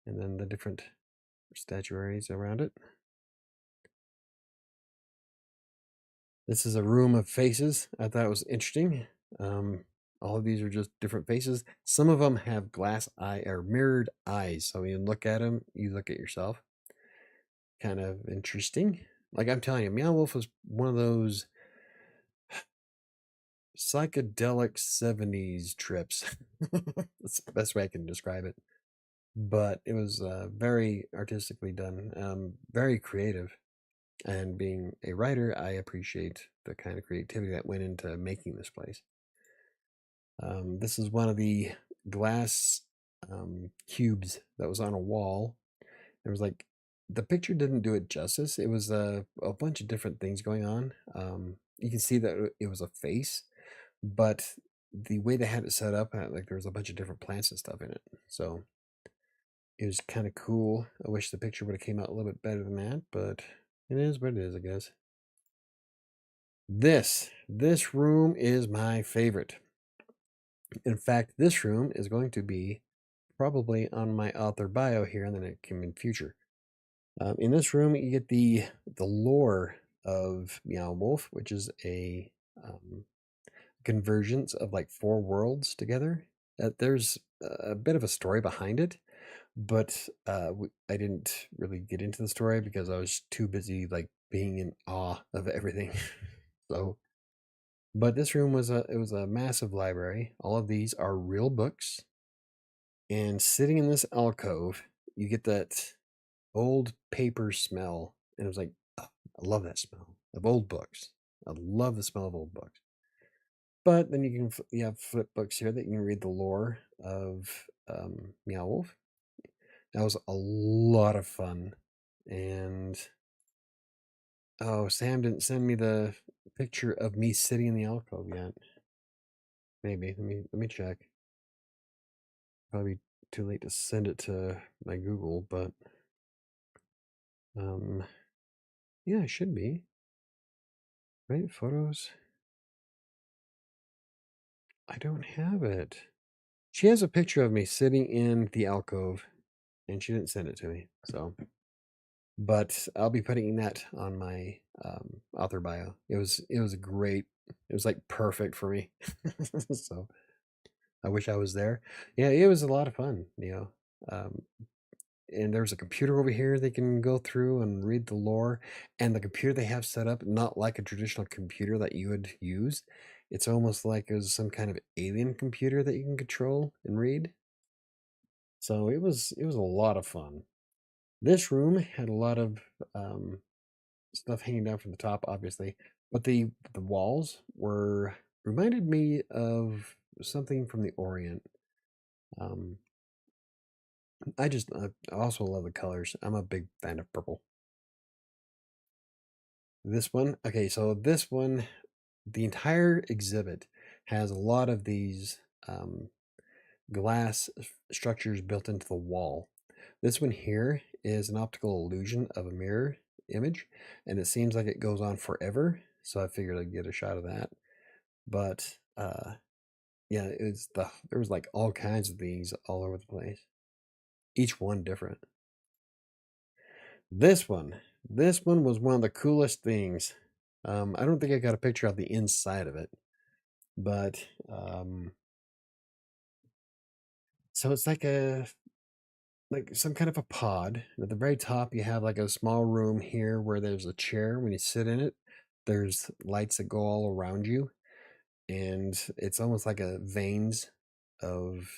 And then the different statuaries around it. This is a room of faces. I thought it was interesting. All of these are just different faces. Some of them have glass eye or mirrored eyes. So when you look at them, you look at yourself. Kind of interesting. Like I'm telling you, Meow Wolf was one of those psychedelic 70s trips. That's the best way I can describe it. But it was very artistically done, very creative. And being a writer, I appreciate the kind of creativity that went into making this place. This is one of the glass cubes that was on a wall. There was like, the picture didn't do it justice. It was a bunch of different things going on. You can see that it was a face, but the way they had it set up, like there was a bunch of different plants and stuff in it. So it was kind of cool. I wish the picture would have came out a little bit better than that, but it is what it is, I guess. This room is my favorite. In fact, this room is going to be probably on my author bio here in the coming future. In this room, you get the lore of Meow Wolf, which is a convergence of like 4 worlds together. There's a bit of a story behind it, but I didn't really get into the story because I was too busy like being in awe of everything. So, but this room was a massive library. All of these are real books, and sitting in this alcove, you get that old paper smell, and it was like, oh, I love that smell of old books. I love the smell of old books. But then you have flip books here that you can read the lore of Meow Wolf. That was a lot of fun. And oh, Sam didn't send me the picture of me sitting in the alcove yet. Maybe let me check. Probably too late to send it to my Google, but yeah, it should be. Right? Photos. I don't have it. She has a picture of me sitting in the alcove, and she didn't send it to me. So, but I'll be putting that on my author bio. It was great. It was like perfect for me. So I wish I was there. Yeah, it was a lot of fun. And there's a computer over here they can go through and read the lore. And the computer they have set up, not like a traditional computer that you would use. It's almost like it was some kind of alien computer that you can control and read. So it was a lot of fun. This room had a lot of stuff hanging down from the top, obviously, but the walls reminded me of something from the Orient. I also love the colors. I'm a big fan of purple. This one, okay, so this one, the entire exhibit has a lot of these glass structures built into the wall. This one here is an optical illusion of a mirror image, and it seems like it goes on forever. So I figured I'd get a shot of that. But yeah, there was like all kinds of these all over the place. Each one different. This one was one of the coolest things. I don't think I got a picture of the inside of it, but so it's like some kind of a pod. And at the very top, you have like a small room here where there's a chair. When you sit in it, there's lights that go all around you, and it's almost like a veins of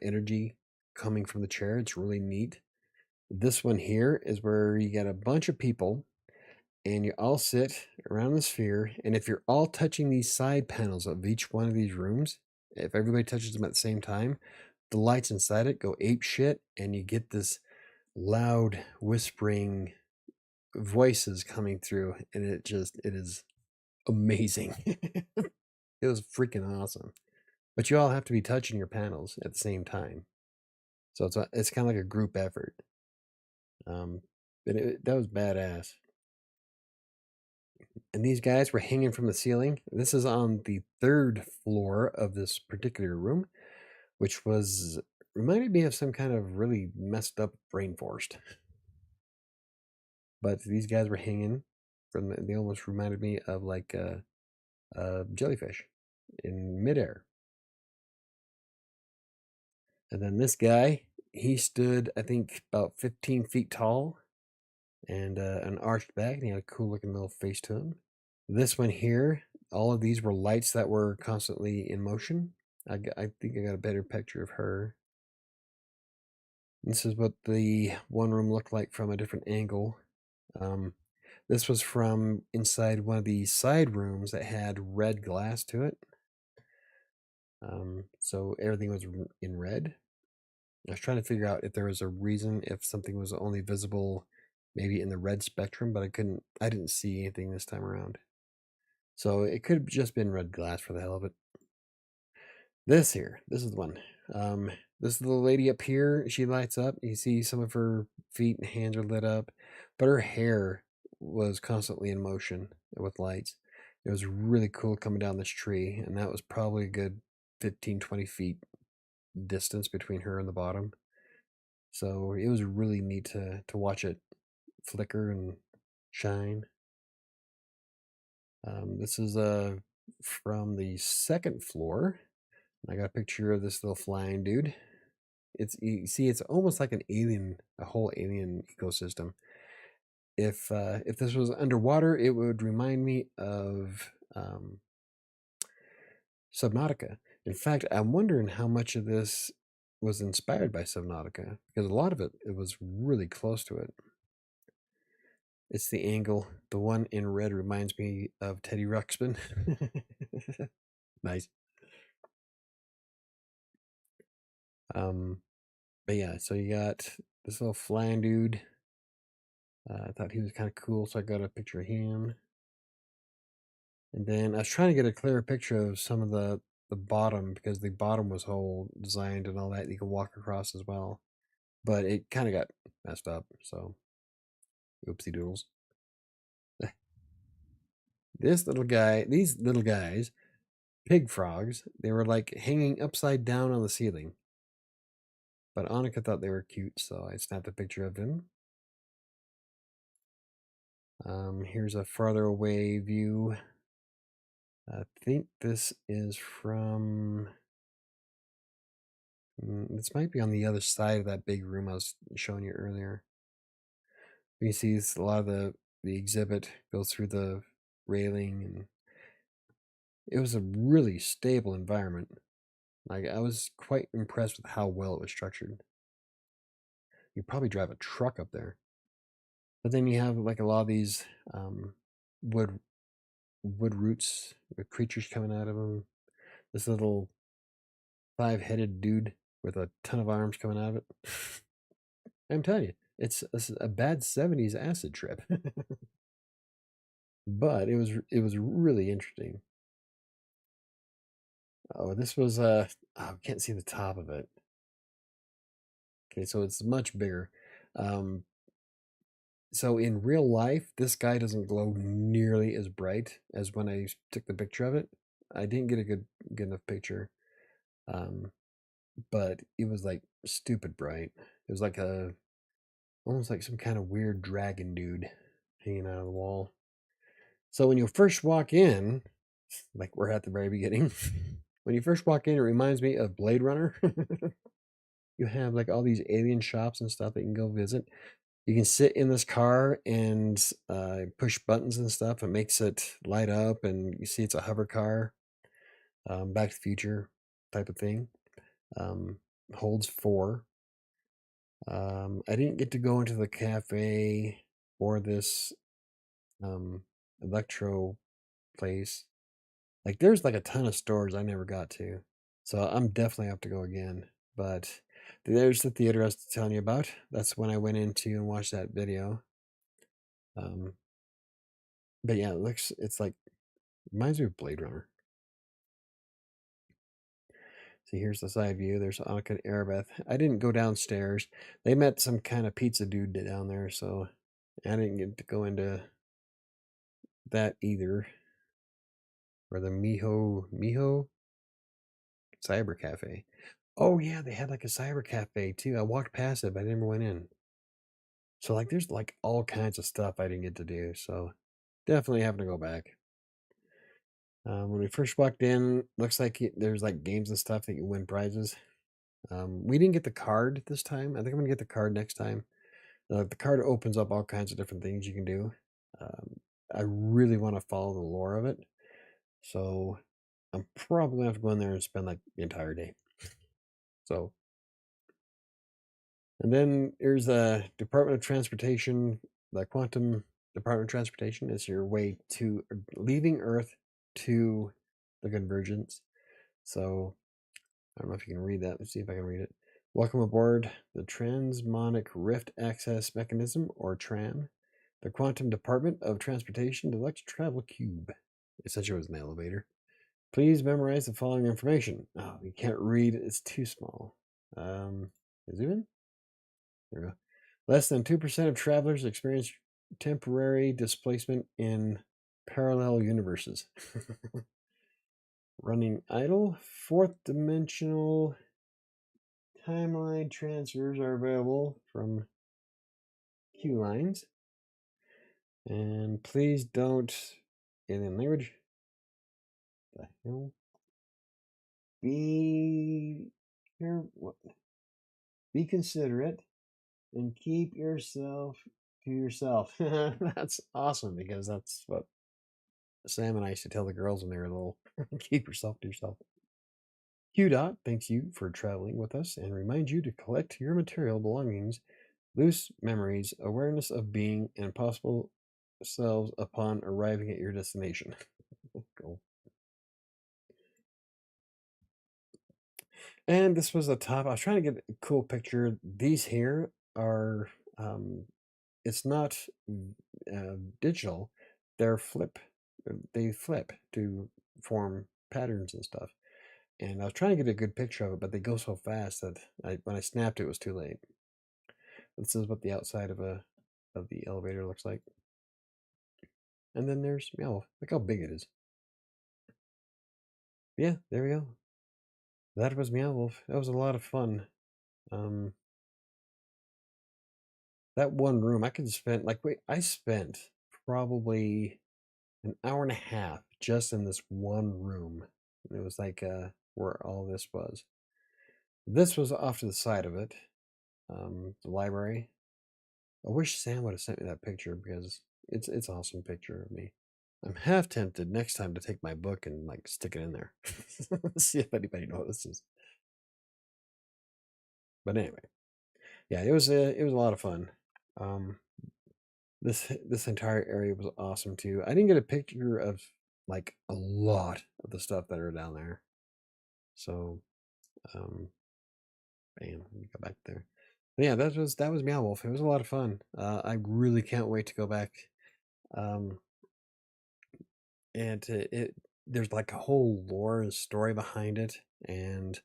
energy coming from the chair. It's really neat. This one here is where you get a bunch of people and you all sit around the sphere. And if you're all touching these side panels of each one of these rooms, if everybody touches them at the same time, the lights inside it go ape shit, and you get this loud whispering voices coming through, and it is amazing. It was freaking awesome. But you all have to be touching your panels at the same time. So it's kind of like a group effort. But that was badass. And these guys were hanging from the ceiling. This is on the 3rd floor of this particular room, which was reminded me of some kind of really messed up rainforest. But these guys were hanging from they almost reminded me of like a jellyfish in midair. And then this guy, he stood, I think, about 15 feet tall and an arched back, and he had a cool looking little face to him. This one here, all of these were lights that were constantly in motion. I think I got a better picture of her. This is what the one room looked like from a different angle. This was from inside one of the side rooms that had red glass to it. So everything was in red. I was trying to figure out if there was a reason if something was only visible maybe in the red spectrum, but I didn't see anything this time around. So it could have just been red glass for the hell of it. This is the one. This little lady up here, she lights up. You see some of her feet and hands are lit up, but her hair was constantly in motion with lights. It was really cool coming down this tree, and that was probably a good 15, 20 feet distance between her and the bottom. So it was really neat to watch it flicker and shine. This is from the 2nd floor. I got a picture of this little flying dude. You see, it's almost like a whole alien ecosystem. If this was underwater, it would remind me of Subnautica. In fact, I'm wondering how much of this was inspired by Subnautica, because a lot of it was really close to it. It's the angle. The one in red reminds me of Teddy Ruxpin. Nice. But yeah, so you got this little flying dude. I thought he was kind of cool, so I got a picture of him. And then I was trying to get a clearer picture of some of the bottom, because the bottom was whole designed and all that. You can walk across as well. But it kind of got messed up, so oopsie doodles. These little guys, pig frogs, they were like hanging upside down on the ceiling. But Annika thought they were cute, so I snapped a picture of them. Here's a farther away view. I think this is from. This might be on the other side of that big room I was showing you earlier. You see a lot of the exhibit goes through the railing, and it was a really stable environment. Like, I was quite impressed with how well it was structured. You'd probably drive a truck up there. But then you have like a lot of these wood roots with creatures coming out of them. This little 5-headed dude with a ton of arms coming out of it. I'm telling you, it's a bad 70s acid trip. But it was really interesting. Oh, this was I can't see the top of it. Okay, so it's much bigger. So in real life, this guy doesn't glow nearly as bright as when I took the picture of it. I didn't get a good enough picture. But it was like stupid bright. It was like almost like some kind of weird dragon dude hanging out of the wall. So when you first walk in, like we're at the very beginning, when you first walk in, it reminds me of Blade Runner. You have like all these alien shops and stuff that you can go visit. You can sit in this car and push buttons and stuff. It makes it light up, and you see it's a hover car, Back to the Future type of thing. Holds 4. I didn't get to go into the cafe or this electro place. Like, there's like a ton of stores I never got to, so I'm definitely have to go again. But there's the theater I was telling you about. That's when I went into and watched that video. But yeah, it's like Reminds me of Blade Runner. See, here's the side view. There's Annika and Arabeth. I didn't go downstairs. They met some kind of pizza dude down there, so I didn't get to go into that either. Or the Miho Cyber Cafe. Oh yeah, they had like a cyber cafe too. I walked past it, but I never went in. So like, there's like all kinds of stuff I didn't get to do. So definitely having to go back. When we first walked in, looks like there's like games and stuff that you win prizes. We didn't get the card this time. I think I'm gonna get the card next time. The card opens up all kinds of different things you can do. Um, I really want to follow the lore of it, so I'm probably gonna have to go in there and spend like the entire day. So, and then there's the Department of Transportation, the Quantum Department of Transportation is your way to leaving Earth to the Convergence. So I don't know if you can read that. Let's see if I can read it. Welcome aboard the Transmonic Rift Access Mechanism, or TRAM, the Quantum Department of Transportation Deluxe Travel Cube. Essentially, it was an elevator. Please memorize the following information. Oh, you can't read. It's too small. Zoom in. There we go. Less than 2% of travelers experience temporary displacement in parallel universes. Running idle. Fourth dimensional timeline transfers are available from Q lines. And please don't, alien language. The hell? Be here. What? Be considerate and keep yourself to yourself. That's awesome, because that's what Sam and I used to tell the girls when they were little. Keep yourself to yourself. Q Dot thanks you for traveling with us and reminds you to collect your material belongings, loose memories, awareness of being, and possible selves upon arriving at your destination. Cool. And this was the top. I was trying to get a cool picture. These here are, it's not digital. They're flip. They flip to form patterns and stuff. And I was trying to get a good picture of it, but they go so fast that when I snapped it was too late. This is what the outside of the elevator looks like. And then there's Meow. Look how big it is. Yeah, there we go. That was Meow Wolf. That was a lot of fun. That one room I could spend I spent probably an hour and a half just in this one room. It was like where all this was. This was off to the side of it. The library. I wish Sam would have sent me that picture, because it's an awesome picture of me. I'm half tempted next time to take my book and like stick it in there. See if anybody notices. But anyway, yeah, it was a lot of fun. This entire area was awesome too. I didn't get a picture of like a lot of the stuff that are down there. So, bam, let me go back there. But yeah, that was Meow Wolf. It was a lot of fun. I really can't wait to go back. And there's like a whole lore and story behind it. And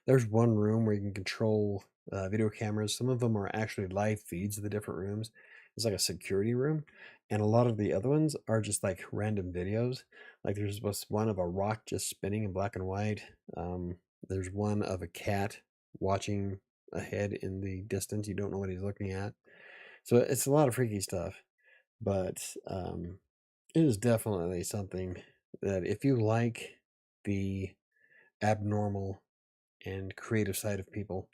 there's one room where you can control video cameras. Some of them are actually live feeds of the different rooms. It's like a security room, and a lot of the other ones are just like random videos. Like there's one of a rock just spinning in black and white. There's one of a cat watching ahead in the distance. You don't know what he's looking at. So it's a lot of freaky stuff. But it is definitely something that if you like the abnormal and creative side of people,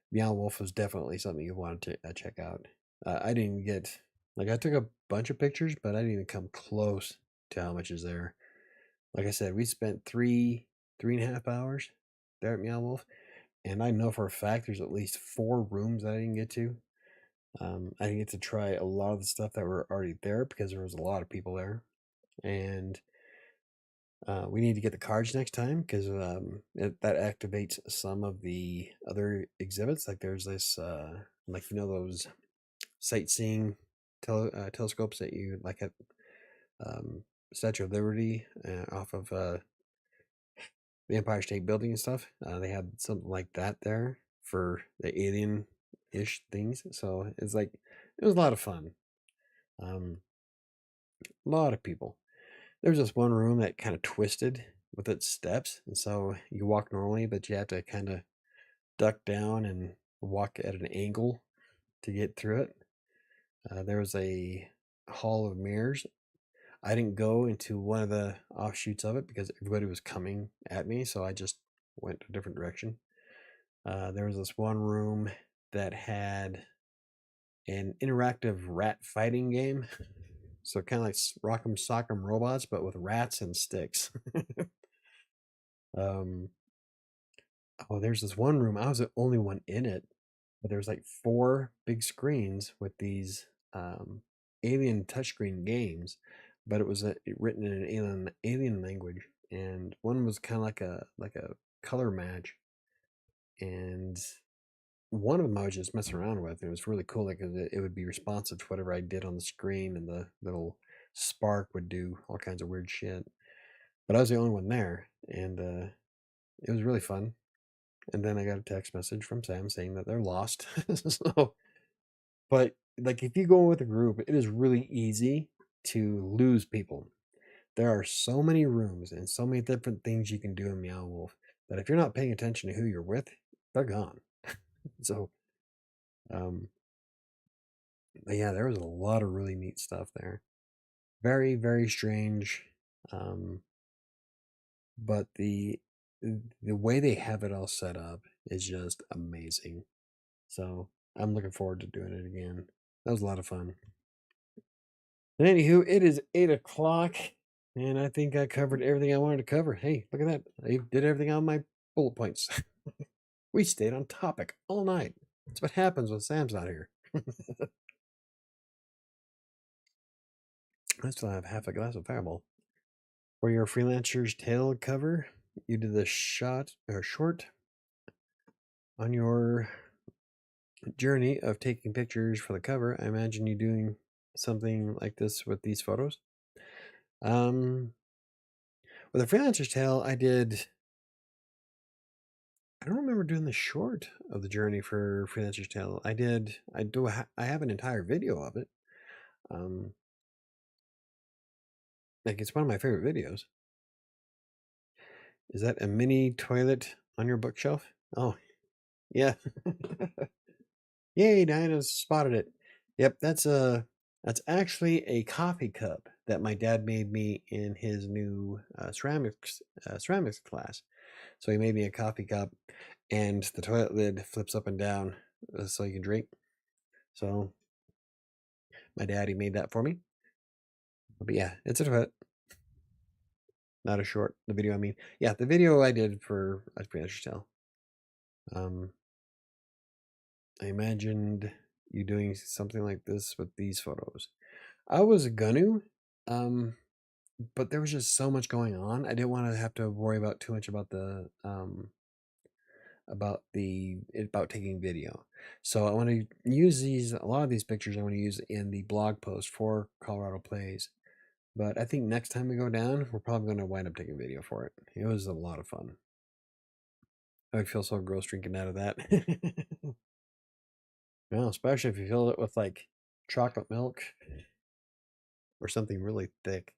Meow Wolf is definitely something you want to check out. I didn't get, I took a bunch of pictures, but I didn't even come close to how much is there. Like I said, we spent 3.5 hours there at Meow Wolf, and I know for a fact there's at least 4 rooms that I didn't get to. I didn't get to try a lot of the stuff that were already there because there was a lot of people there. And we need to get the cards next time, because that activates some of the other exhibits. Like there's this, those sightseeing telescopes that you like at Statue of Liberty off of the Empire State Building and stuff. They had something like that there for the alien-ish things. So it's like it was a lot of fun. A lot of people. There was this one room that kind of twisted with its steps, and so you walk normally, but you have to kind of duck down and walk at an angle to get through it. There was a hall of mirrors. I didn't go into one of the offshoots of it because everybody was coming at me, so I just went a different direction. There was this one room that had an interactive rat fighting game. So kind of like Rock'em Sock'em Robots, but with rats and sticks. um, oh, there's this one room. I was the only one in it, but there's like 4 big screens with these alien touchscreen games, but it was written in an alien language, and one was kind of like a color match, and one of them I was just messing around with. It was really cool, like it would be responsive to whatever I did on the screen, and the little spark would do all kinds of weird shit. But I was the only one there, and it was really fun. And then I got a text message from Sam saying that they're lost. So, but like if you go with a group, it is really easy to lose people. There are so many rooms and so many different things you can do in Meow Wolf that if you're not paying attention to who you're with, they're gone. So, um, but yeah, there was a lot of really neat stuff there. Very, very strange. Um, but the way they have it all set up is just amazing. So I'm looking forward to doing it again. That was a lot of fun. And anywho, it is 8 o'clock, and I think I covered everything I wanted to cover. Hey, look at that! I did everything on my bullet points. We stayed on topic all night. That's what happens when Sam's not here. I still have half a glass of Fireball. For your Freelancer's Tale cover, you did the short on your journey of taking pictures for the cover. I imagine you doing something like this with these photos. With a Freelancer's Tale, I don't remember doing the short of the journey for Freelancer's Tale. I have an entire video of it. Like it's one of my favorite videos. Is that a mini toilet on your bookshelf? Oh, yeah. Yay, Diana spotted it. Yep, that's actually a coffee cup that my dad made me in his new ceramics class. So he made me a coffee cup, and the toilet lid flips up and down so you can drink. So my daddy made that for me. But yeah, it's a toilet, not a short. The video, I mean, yeah, the video I did for a Spanish Tale. I imagined you doing something like this with these photos. I was gonna, but there was just so much going on. I didn't want to have to worry about too much about about taking video. So I want to use a lot of these pictures I want to use in the blog post for Colorado Plays. But I think next time we go down, we're probably going to wind up taking video for it. It was a lot of fun. I would feel so gross drinking out of that. Well, especially if you fill it with like chocolate milk or something really thick.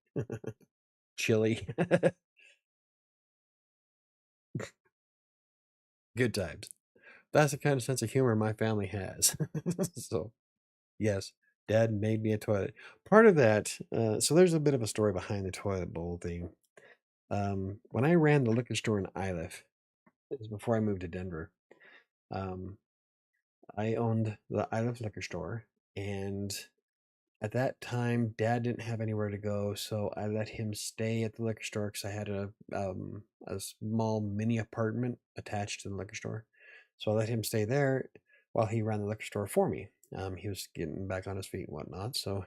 Chili. Good times. That's the kind of sense of humor my family has. So, yes, Dad made me a toilet. Part of that, so there's a bit of a story behind the toilet bowl thing. When I ran the liquor store in Iliff, it was before I moved to Denver. Um, I owned the Iliff liquor store, and at that time, Dad didn't have anywhere to go, so I let him stay at the liquor store because I had a small mini apartment attached to the liquor store. So I let him stay there while he ran the liquor store for me. He was getting back on his feet and whatnot. So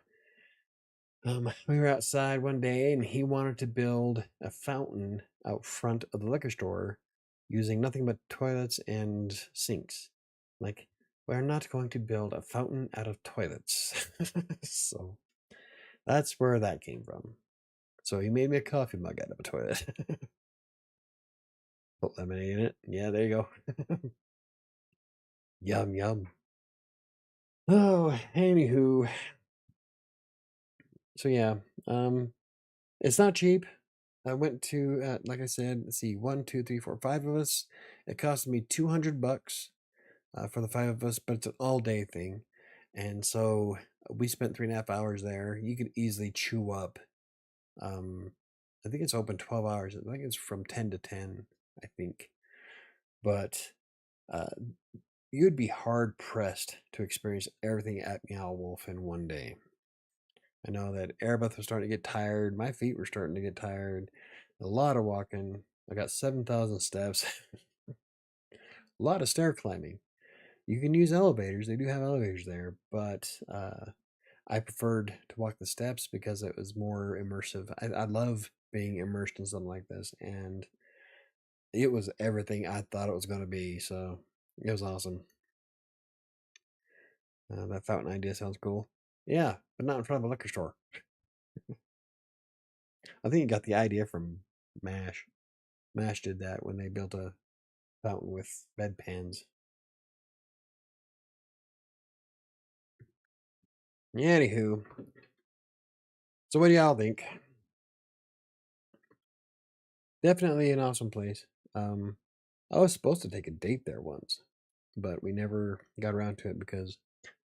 we were outside one day, and he wanted to build a fountain out front of the liquor store using nothing but toilets and sinks. Like, we're not going to build a fountain out of toilets. So that's where that came from. So he made me a coffee mug out of a toilet. Put lemonade in it. Yeah, there you go. Yum, yum. Oh, anywho. So yeah, it's not cheap. I went to, like I said, let's see, 1, 2, 3, 4, 5 of us. It cost me $200 for the 5 of us, but it's an all-day thing, and so we spent 3.5 hours there. You could easily chew up. Um, I think it's open 12 hours. I think it's from 10 to 10. I think, but uh, you'd be hard pressed to experience everything at Meow Wolf in one day. I know that Erebeth was starting to get tired. My feet were starting to get tired. A lot of walking. I got 7,000 steps. A lot of stair climbing. You can use elevators. They do have elevators there, but I preferred to walk the steps because it was more immersive. I love being immersed in something like this, and it was everything I thought it was going to be. So it was awesome. That fountain idea sounds cool. Yeah, but not in front of a liquor store. I think you got the idea from MASH. MASH did that when they built a fountain with bedpans. Anywho, so what do y'all think? Definitely an awesome place. I was supposed to take a date there once, but we never got around to it because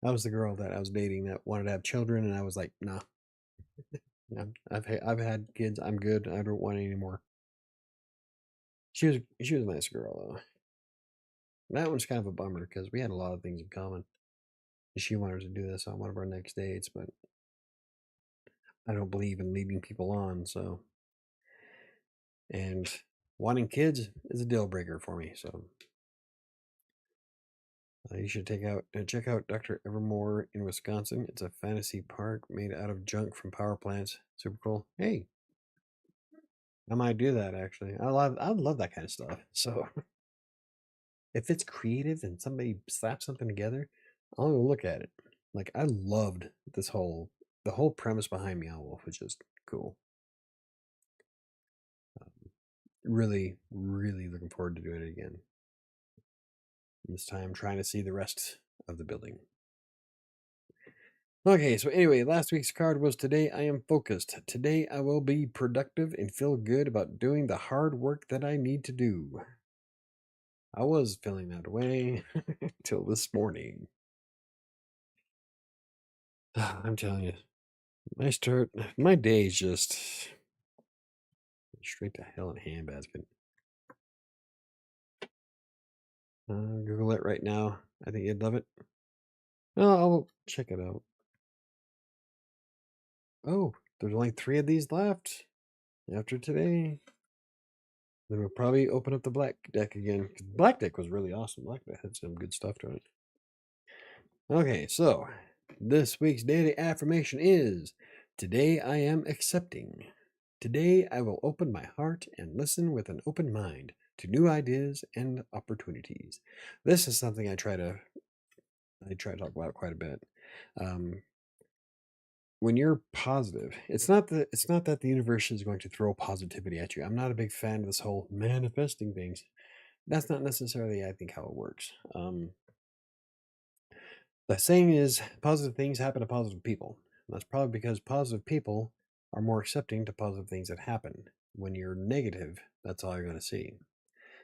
I was the girl that I was dating that wanted to have children, and I was like, nah, I've had kids. I'm good. I don't want any more. She was a nice girl though. That one's kind of a bummer because we had a lot of things in common. She wanted to do this on one of our next dates, but I don't believe in leading people on. So, and wanting kids is a deal breaker for me. So, you should check out Dr. Evermore in Wisconsin. It's a fantasy park made out of junk from power plants. Super cool. Hey, I might do that actually. I love that kind of stuff. So if it's creative and somebody slaps something together, I'll go look at it. Like I loved the whole premise behind Meow Wolf was just cool. Really, really looking forward to doing it again. This time trying to see the rest of the building. Okay, so anyway, last week's card was today I am focused. Today I will be productive and feel good about doing the hard work that I need to do. I was feeling that way till this morning. I'm telling you, my day is just straight to hell in a handbasket. Google it right now. I think you'd love it. Oh, I'll check it out. Oh, there's only 3 of these left after today. Then we'll probably open up the black deck again. Black deck was really awesome. Black deck had some good stuff to it. Okay, so this week's daily affirmation is today I am accepting. Today I will open my heart and listen with an open mind to new ideas and opportunities. This is something I try to talk about quite a bit. When you're positive, it's not that the universe is going to throw positivity at you. I'm not a big fan of this whole manifesting things. That's not necessarily, I think, how it works. The saying is positive things happen to positive people. And that's probably because positive people are more accepting to positive things that happen. When you're negative, that's all you're going to see.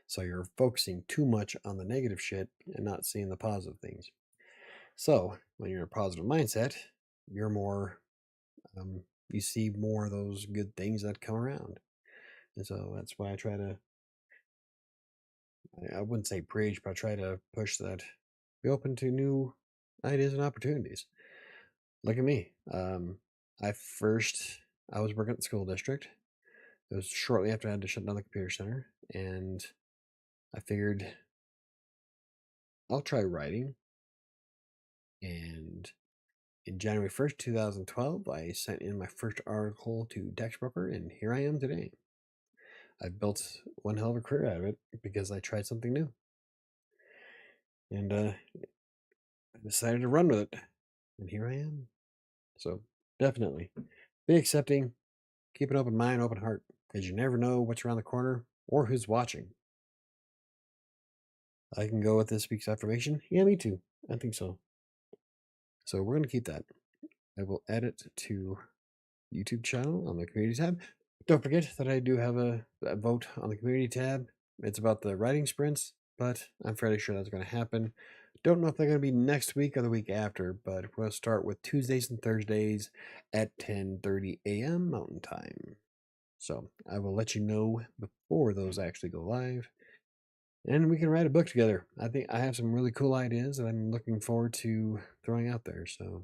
So you're focusing too much on the negative shit and not seeing the positive things. So when you're in a positive mindset, you're more, you see more of those good things that come around. And so that's why I wouldn't say preach, but I try to push that. Be open to new ideas and opportunities. Look at me. I first I was working at the school district. It was shortly after I had to shut down the computer center, and I figured I'll try writing. And in January 1st, 2012, I sent in my first article to Broker, and here I am today. I built one hell of a career out of it because I tried something new. And I decided to run with it. And here I am. So definitely be accepting, keep an open mind, open heart, because you never know what's around the corner or who's watching. I can go with this week's affirmation. Yeah, me too. I think so. So we're going to keep that. I will add it to YouTube channel on the community tab. Don't forget that I do have a vote on the community tab. It's about the writing sprints, but I'm fairly sure that's going to happen. Don't know if they're going to be next week or the week after, but we're going to start with Tuesdays and Thursdays at 10:30 a.m. Mountain Time. So I will let you know before those actually go live. And we can write a book together. I think I have some really cool ideas that I'm looking forward to throwing out there. So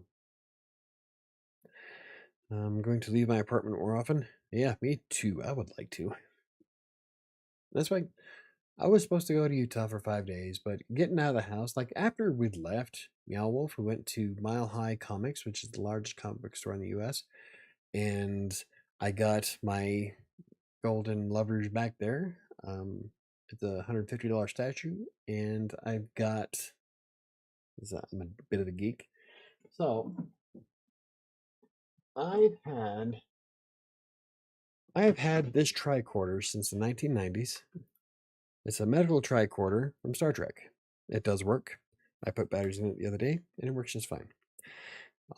I'm going to leave my apartment more often. Yeah, me too. I would like to. That's why I was supposed to go to Utah for 5 days, but getting out of the house, like after we'd left Meow Wolf, we went to Mile High Comics, which is the largest comic book store in the US. And I got my golden lovers back there. It's a $150 statue. And I've got, I'm a bit of a geek. So I have had this tricorder since the 1990s. It's a medical tricorder from Star Trek. It does work. I put batteries in it the other day, and it works just fine.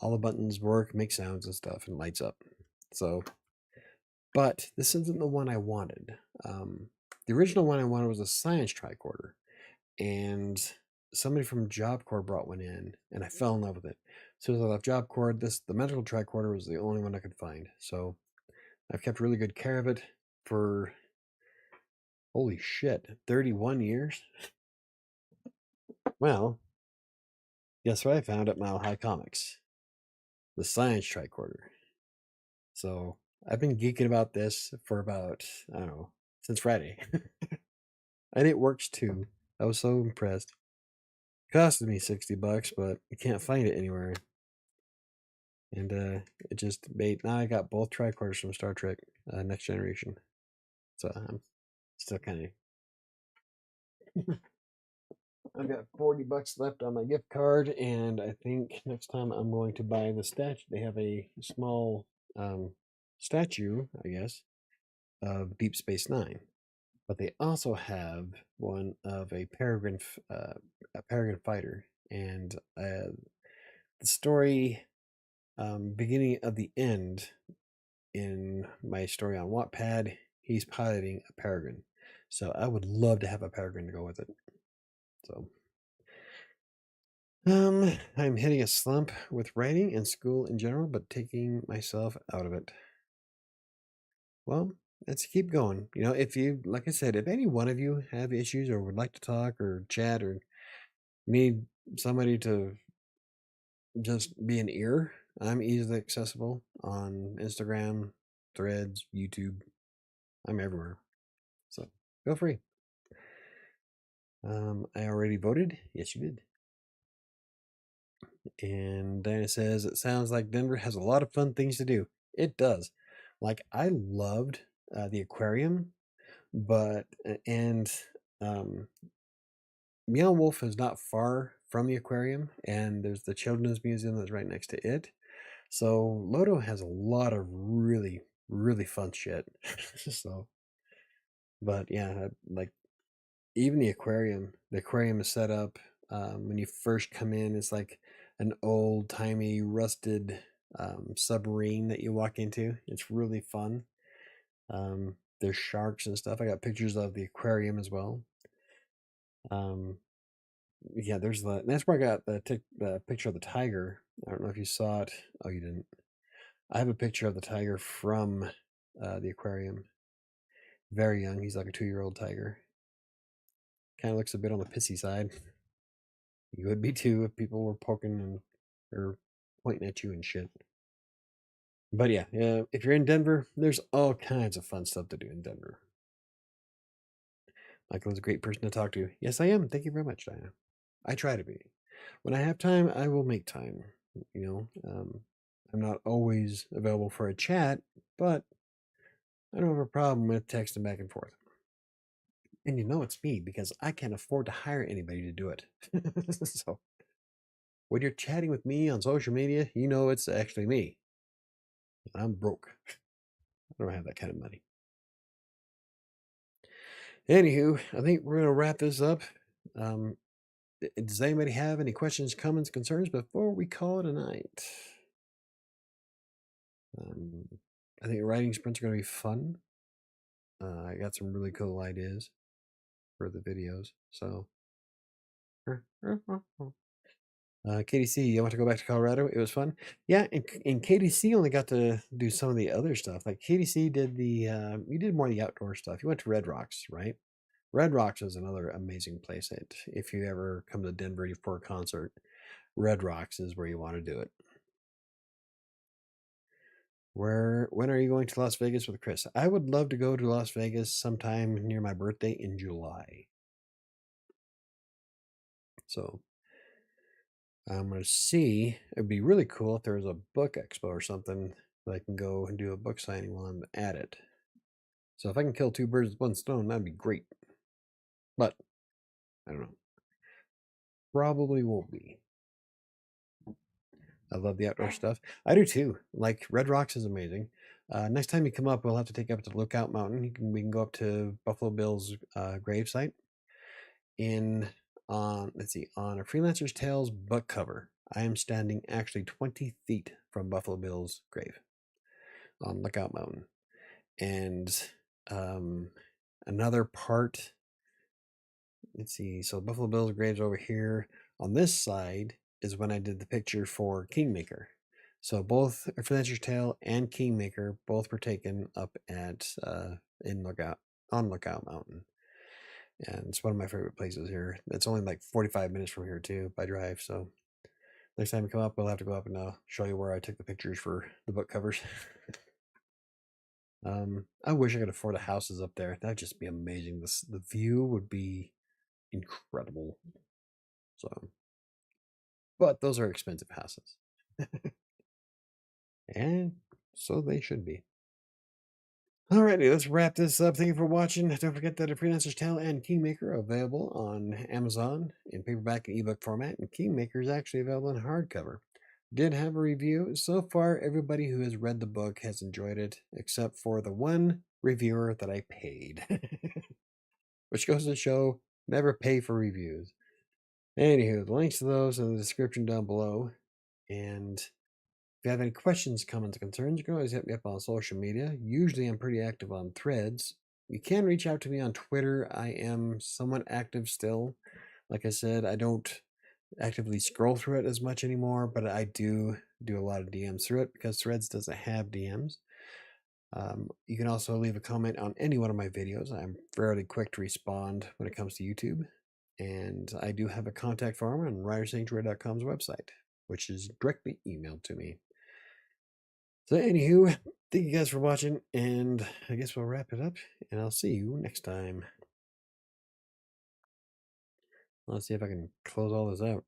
All the buttons work, make sounds and stuff, and lights up. So, but this isn't the one I wanted. The original one I wanted was a science tricorder, and somebody from Job Corps brought one in, and I fell in love with it. As soon as I left Job Corps, the medical tricorder was the only one I could find. So I've kept really good care of it for, holy shit, 31 years? Well, guess what I found at Mile High Comics? The science tricorder. So I've been geeking about this for about, I don't know, since Friday. And it works too. I was so impressed. It costed me $60, but you can't find it anywhere. And it just made, now I got both tricorders from Star Trek Next Generation. So I'm still kind of I've got $40 left on my gift card, and I think next time I'm going to buy the statue. They have a small statue, I guess, of Deep Space Nine, but they also have one of a Peregrine fighter, and the story, beginning of the end in my story on Wattpad, he's piloting a Peregrine. So I would love to have a Peregrine to go with it. So I'm hitting a slump with writing and school in general, but taking myself out of it. Well, let's keep going. You know, if you, like I said, if any one of you have issues or would like to talk or chat or need somebody to just be an ear, I'm easily accessible on Instagram, Threads, YouTube. I'm everywhere. So feel free. I already voted. Yes, you did. And Diana says, it sounds like Denver has a lot of fun things to do. It does. Like, I loved the aquarium, but, and Meow Wolf is not far from the aquarium, and there's the Children's Museum that's right next to it. So Lodo has a lot of really, really fun shit. So, but yeah, like, even the aquarium is set up when you first come in. It's like an old timey rusted submarine that you walk into. It's really fun. There's sharks and stuff. I got pictures of the aquarium as well. Yeah, there's that's where I got the picture of the tiger. I don't know if you saw it. Oh, you didn't. I have a picture of the tiger from the aquarium. Very young. He's like a 2-year-old tiger. Kind of looks a bit on the pissy side. You would be too if people were poking and or pointing at you and shit. But yeah, if you're in Denver, there's all kinds of fun stuff to do in Denver. Michael is a great person to talk to. Yes, I am. Thank you very much, Diana. I try to be. When I have time, I will make time. You know, I'm not always available for a chat, but I don't have a problem with texting back and forth. And you know it's me because I can't afford to hire anybody to do it. So when you're chatting with me on social media, you know it's actually me. I'm broke. I don't have that kind of money. Anywho, I think we're gonna wrap this up. Does anybody have any questions, comments, concerns before we call it a night? I think writing sprints are gonna be fun. I got some really cool ideas for the videos. So, KDC, you want to go back to Colorado? It was fun. Yeah, and KDC only got to do some of the other stuff. Like KDC did you did more of the outdoor stuff. You went to Red Rocks, right? Red Rocks is another amazing place. If you ever come to Denver for a concert, Red Rocks is where you want to do it. When are you going to Las Vegas with Chris? I would love to go to Las Vegas sometime near my birthday in July. So I'm going to see. It'd be really cool if there was a book expo or something that I can go and do a book signing while I'm at it. So if I can kill two birds with one stone, that'd be great. But I don't know. Probably won't be. I love the outdoor stuff. I do too. Like Red Rocks is amazing. Next time you come up, we'll have to take you up to Lookout Mountain. We can go up to Buffalo Bill's gravesite. Let's see, on a Freelancer's Tales book cover, I am standing actually 20 feet from Buffalo Bill's grave on Lookout Mountain. And another part, let's see, so Buffalo Bill's grave's over here. On this side is when I did the picture for Kingmaker. So both Freelancer's Tale and Kingmaker both were taken up at on Lookout Mountain. And it's one of my favorite places here. It's only like 45 minutes from here too by drive. So next time you come up, we'll have to go up and show you where I took the pictures for the book covers. I wish I could afford the houses up there. That'd just be amazing. The view would be incredible. So, but those are expensive houses. And so they should be. Alrighty, let's wrap this up. Thank you for watching. Don't forget that A Freelancer's Tale and Kingmaker are available on Amazon in paperback and ebook format, and Kingmaker is actually available in hardcover. Did have a review. So far, everybody who has read the book has enjoyed it, except for the one reviewer that I paid. Which goes to show, never pay for reviews. Anywho, the links to those are in the description down below. And if you have any questions, comments, or concerns, you can always hit me up on social media. Usually I'm pretty active on Threads. You can reach out to me on Twitter. I am somewhat active still. Like I said, I don't actively scroll through it as much anymore, but I do a lot of DMs through it because Threads doesn't have DMs. You can also leave a comment on any one of my videos. I'm fairly quick to respond when it comes to YouTube. And I do have a contact form on WriterSanctuary.com's website, which is directly emailed to me. So anywho, thank you guys for watching, and I guess we'll wrap it up, and I'll see you next time. Let's see if I can close all this out.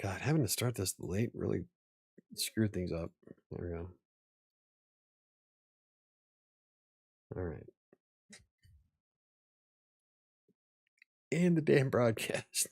God, having to start this late really screwed things up. There we go. All right. And the damn broadcast.